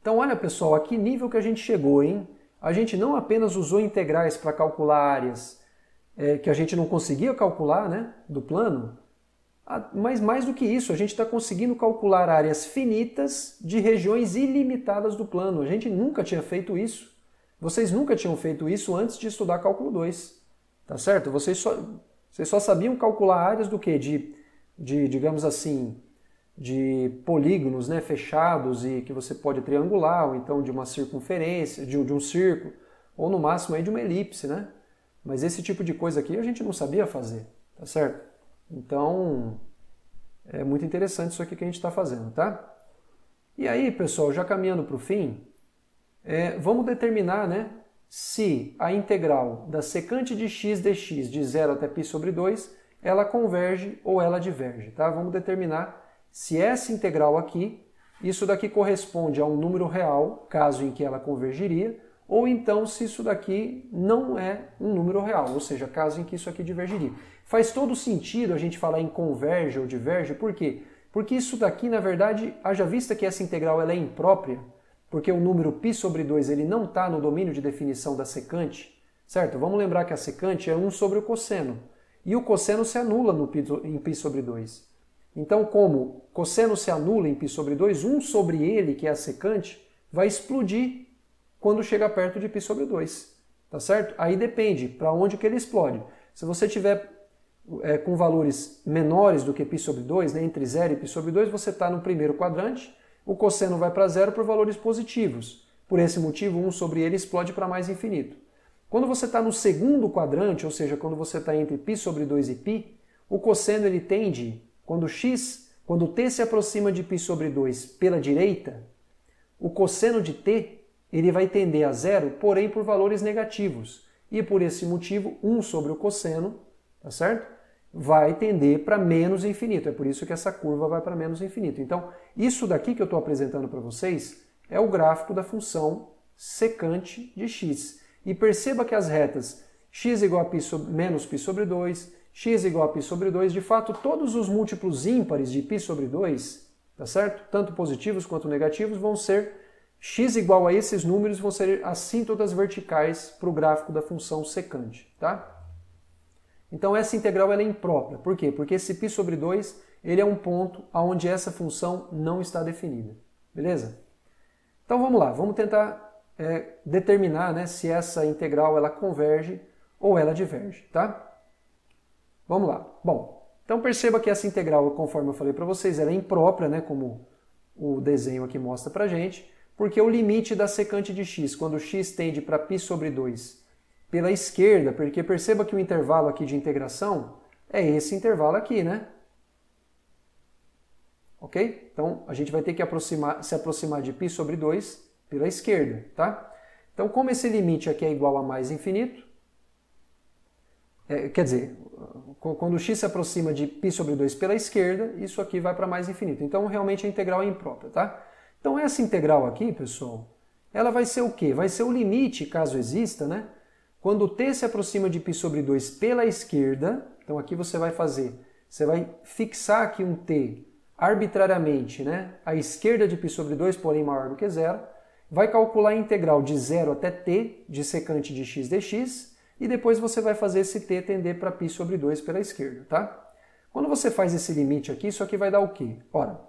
Então olha, pessoal, a que nível que a gente chegou, hein? A gente não apenas usou integrais para calcular áreas que a gente não conseguia calcular, né, do plano, mas mais do que isso, a gente está conseguindo calcular áreas finitas de regiões ilimitadas do plano. A gente nunca tinha feito isso. Vocês nunca tinham feito isso antes de estudar cálculo 2. Tá certo? Vocês só sabiam calcular áreas do quê? Digamos assim, de polígonos, né, fechados e que você pode triangular, ou então de uma circunferência, de um círculo, ou no máximo aí de uma elipse, né? Mas esse tipo de coisa aqui a gente não sabia fazer, tá certo? Então, é muito interessante isso aqui que a gente está fazendo, tá? E aí, pessoal, já caminhando para o fim, vamos determinar, né, se a integral da secante de x dx de 0 até π sobre 2, ela converge ou ela diverge, tá? Vamos determinar se essa integral aqui, isso daqui corresponde a um número real, caso em que ela convergiria, ou então se isso daqui não é um número real, ou seja, caso em que isso aqui divergiria. Faz todo sentido a gente falar em converge ou diverge, por quê? Porque isso daqui, na verdade, haja vista que essa integral ela é imprópria, porque o número π sobre 2 ele não está no domínio de definição da secante, certo? Vamos lembrar que a secante é 1 sobre o cosseno, e o cosseno se anula em π sobre 2. Então, como cosseno se anula em π sobre 2, 1 sobre ele, que é a secante, vai explodir quando chega perto de π sobre 2. Tá certo? Aí depende para onde que ele explode. Se você tiver com valores menores do que π sobre 2, né, entre 0 e π sobre 2, você está no primeiro quadrante, o cosseno vai para 0 por valores positivos. Por esse motivo, 1 sobre ele explode para mais infinito. Quando você está no segundo quadrante, ou seja, quando você está entre π sobre 2 e π, o cosseno ele tende... Quando t se aproxima de π sobre 2 pela direita, o cosseno de t ele vai tender a zero, porém por valores negativos. E por esse motivo, 1 sobre o cosseno, tá certo? Vai tender para menos infinito. É por isso que essa curva vai para menos infinito. Então, isso daqui que eu estou apresentando para vocês é o gráfico da função secante de x. E perceba que as retas x igual a menos π sobre 2, x igual a π sobre 2, de fato, todos os múltiplos ímpares de π sobre 2, tá certo? Tanto positivos quanto negativos, vão ser x igual a esses números, vão ser assíntotas verticais para o gráfico da função secante, tá? Então essa integral ela é imprópria. Por quê? Porque esse π sobre 2 ele é um ponto onde essa função não está definida. Beleza? Então vamos lá, vamos tentar determinar, né, se essa integral ela converge ou ela diverge, tá? Vamos lá. Bom, então perceba que essa integral, conforme eu falei para vocês, ela é imprópria, né, como o desenho aqui mostra pra gente, porque o limite da secante de x, quando x tende para π sobre 2 pela esquerda, porque perceba que o intervalo aqui de integração é esse intervalo aqui, né? Ok? Então a gente vai ter que se aproximar de π sobre 2 pela esquerda, tá? Então como esse limite aqui é igual a mais infinito, quer dizer, quando x se aproxima de π sobre 2 pela esquerda, isso aqui vai para mais infinito. Então realmente a integral é imprópria, tá? Então essa integral aqui, pessoal, ela vai ser o quê? Vai ser o limite, caso exista, né? Quando t se aproxima de π sobre 2 pela esquerda, então aqui você vai fixar aqui um t arbitrariamente, né? À esquerda de π sobre 2, porém maior do que zero, vai calcular a integral de 0 até t de secante de x dx, e depois você vai fazer esse t tender para π sobre 2 pela esquerda, tá? Quando você faz esse limite aqui, isso aqui vai dar o quê? Ora,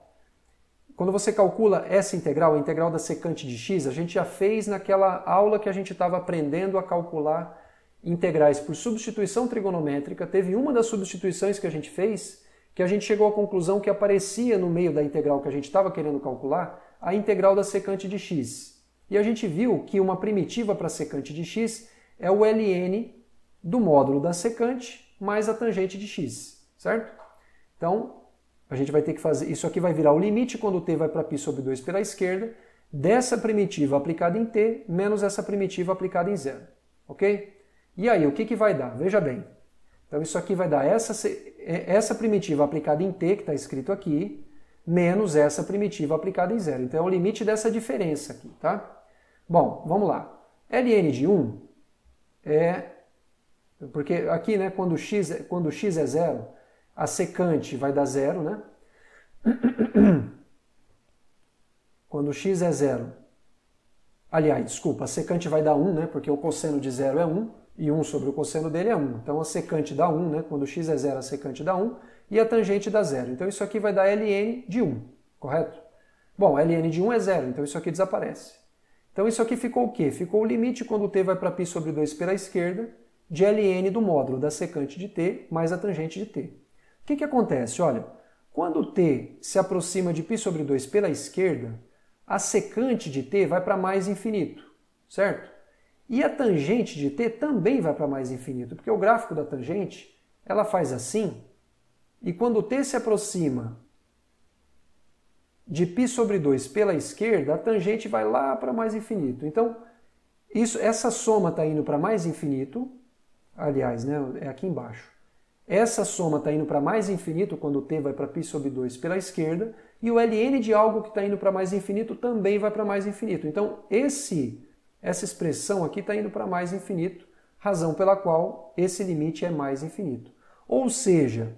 quando você calcula essa integral, a integral da secante de x, a gente já fez naquela aula que a gente estava aprendendo a calcular integrais por substituição trigonométrica. Teve uma das substituições que a gente fez que a gente chegou à conclusão que aparecia no meio da integral que a gente estava querendo calcular a integral da secante de x. E a gente viu que uma primitiva para a secante de x é o ln do módulo da secante mais a tangente de x, certo? Então, a gente vai ter que fazer, isso aqui vai virar o limite quando t vai para π sobre 2 pela esquerda, dessa primitiva aplicada em t, menos essa primitiva aplicada em zero, ok? E aí, o que vai dar? Veja bem. Então isso aqui vai dar essa primitiva aplicada em t, que está escrito aqui, menos essa primitiva aplicada em zero. Então é o limite dessa diferença aqui, tá? Bom, vamos lá. ln de 1 porque aqui, né, quando x é zero, a secante vai dar zero, né? Quando x é zero, aliás, desculpa, a secante vai dar 1, né? Porque o cosseno de zero é 1, e 1 sobre o cosseno dele é 1. Então a secante dá 1, né? Quando x é zero, a secante dá 1, e a tangente dá zero. Então isso aqui vai dar ln de 1, correto? Bom, ln de 1 é zero, então isso aqui desaparece. Então isso aqui ficou o quê? Ficou o limite quando t vai para π sobre 2 pela esquerda, de ln do módulo da secante de t mais a tangente de t. O que acontece? Olha, quando t se aproxima de π sobre 2 pela esquerda, a secante de t vai para mais infinito, certo? E a tangente de t também vai para mais infinito, porque o gráfico da tangente, ela faz assim, e quando t se aproxima de π sobre 2 pela esquerda, a tangente vai lá para mais infinito. Então, essa soma está indo para mais infinito, aliás, né, é aqui embaixo. Essa soma está indo para mais infinito quando t vai para π sobre 2 pela esquerda, e o ln de algo que está indo para mais infinito também vai para mais infinito. Então, essa expressão aqui está indo para mais infinito, razão pela qual esse limite é mais infinito. Ou seja,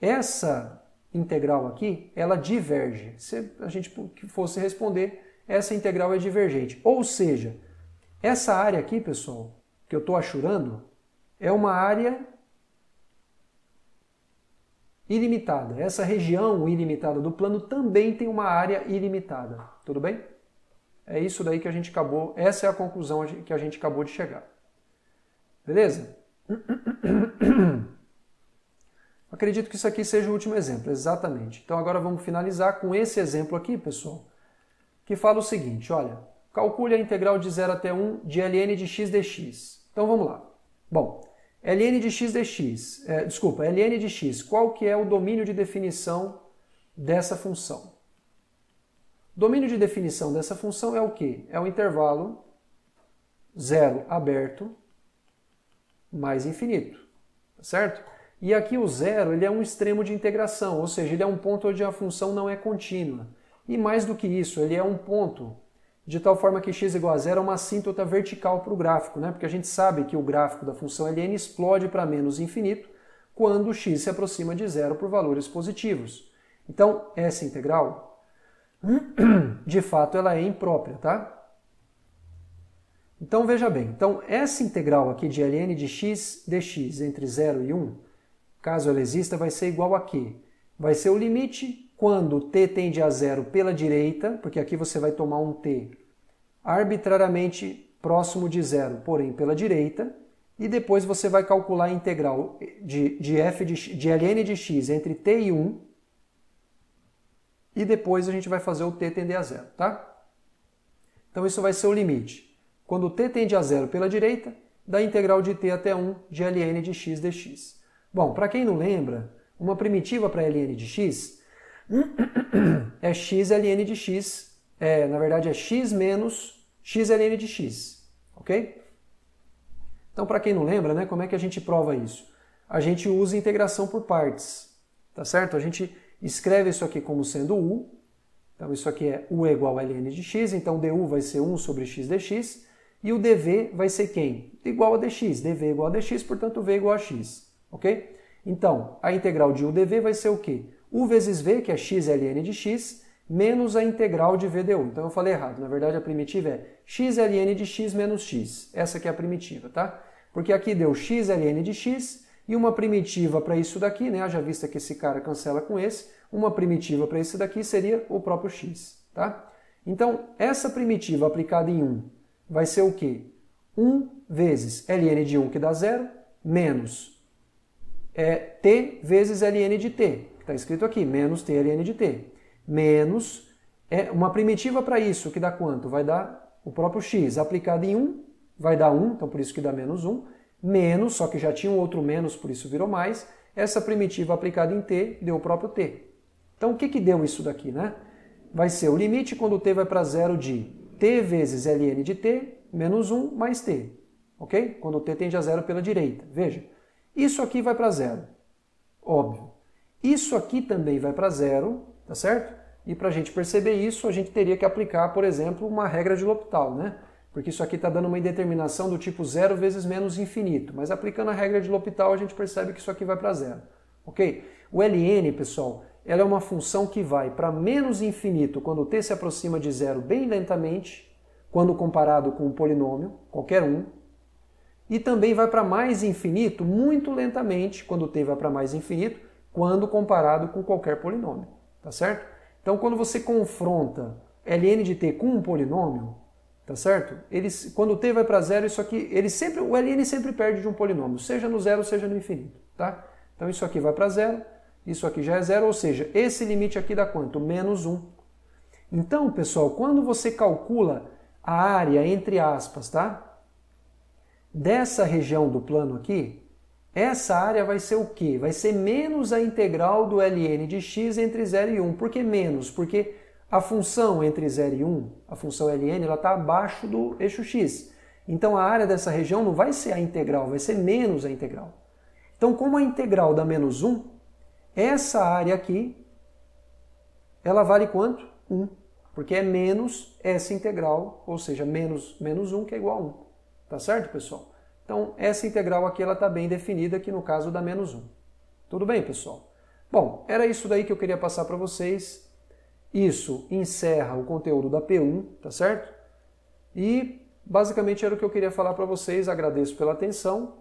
essa integral aqui, ela diverge. Se a gente fosse responder, essa integral é divergente. Ou seja, essa área aqui, pessoal, que eu estou achurando, é uma área ilimitada. Essa região ilimitada do plano também tem uma área ilimitada. Tudo bem? É isso daí que a gente acabou, essa é a conclusão que a gente acabou de chegar. Beleza? Acredito que isso aqui seja o último exemplo, exatamente. Então agora vamos finalizar com esse exemplo aqui, pessoal, que fala o seguinte, olha, calcule a integral de 0 até 1 de ln de x dx. Então vamos lá. Bom, ln de x dx, ln de x, qual que é o domínio de definição dessa função? O domínio de definição dessa função é o quê? É o intervalo 0 aberto mais infinito, certo? E aqui o zero ele é um extremo de integração, ou seja, ele é um ponto onde a função não é contínua. E mais do que isso, ele é um ponto de tal forma que x igual a zero é uma assíntota vertical para o gráfico, né? Porque a gente sabe que o gráfico da função ln explode para menos infinito quando x se aproxima de zero por valores positivos. Então, essa integral, de fato, ela é imprópria, tá? Então, veja bem, então, essa integral aqui de ln de x dx entre 0 e 1, caso ela exista, vai ser igual a quê? Vai ser o limite quando t tende a zero pela direita, porque aqui você vai tomar um t arbitrariamente próximo de zero, porém pela direita, e depois você vai calcular a integral de ln de x entre t e 1, e depois a gente vai fazer o t tender a zero, tá? Então isso vai ser o limite. Quando t tende a zero pela direita, da integral de t até 1 de ln de x dx. Bom, para quem não lembra, uma primitiva para ln de x é x ln de x, na verdade é x menos x ln de x, ok? Então, para quem não lembra, né, como é que a gente prova isso? A gente usa integração por partes, tá certo? A gente escreve isso aqui como sendo u, então isso aqui é u é igual a ln de x, então du vai ser 1 sobre x dx, e o dv vai ser quem? Igual a dx, dv igual a dx, portanto v igual a x, ok? Então, a integral de u dv vai ser o quê? U vezes v, que é x ln de x, menos a integral de v du. Então eu falei errado, na verdade a primitiva é x ln de x menos x. Essa aqui é a primitiva, tá? Porque aqui deu x ln de x e uma primitiva para isso daqui, né? Já vista que esse cara cancela com esse, uma primitiva para esse daqui seria o próprio x, tá? Então, essa primitiva aplicada em 1 vai ser o quê? 1 vezes ln de 1, que dá 0, menos t vezes ln de t, que está escrito aqui, menos t ln de t, menos uma primitiva para isso, que dá quanto? Vai dar o próprio x, aplicado em 1, vai dar 1, então por isso que dá menos 1, menos, só que já tinha um outro menos, por isso virou mais, essa primitiva aplicada em t deu o próprio t. Então o que que deu isso daqui, né? Vai ser o limite quando t vai para 0 de t vezes ln de t menos 1 mais t, ok? Quando t tende a 0 pela direita, veja. Isso aqui vai para 0, óbvio. Isso aqui também vai para 0, tá certo? E para a gente perceber isso, a gente teria que aplicar, por exemplo, uma regra de L'Hopital, né? Porque isso aqui está dando uma indeterminação do tipo 0 vezes menos infinito. Mas aplicando a regra de L'Hopital, a gente percebe que isso aqui vai para 0, ok? O ln, pessoal, ela é uma função que vai para menos infinito quando t se aproxima de 0 bem lentamente, quando comparado com um polinômio, qualquer um, e também vai para mais infinito muito lentamente, quando t vai para mais infinito, quando comparado com qualquer polinômio, tá certo? Então, quando você confronta ln de t com um polinômio, tá certo? Quando t vai para 0, isso aqui, o ln sempre perde de um polinômio, seja no 0, seja no infinito, tá? Então, isso aqui vai para 0, isso aqui já é 0, ou seja, esse limite aqui dá quanto? Menos 1. Então, pessoal, quando você calcula a área, entre aspas, tá? Dessa região do plano aqui, essa área vai ser o quê? Vai ser menos a integral do ln de x entre 0 e 1. Por que menos? Porque a função entre 0 e 1, a função ln, ela está abaixo do eixo x. Então a área dessa região não vai ser a integral, vai ser menos a integral. Então, como a integral dá menos 1, essa área aqui, ela vale quanto? 1. Porque é menos essa integral, ou seja, menos 1, que é igual a 1. Tá certo, pessoal? Então, essa integral aqui ela está bem definida, aqui no caso dá menos 1. Tudo bem, pessoal? Bom, era isso daí que eu queria passar para vocês. Isso encerra o conteúdo da P1, tá certo? E, basicamente, era o que eu queria falar para vocês. Agradeço pela atenção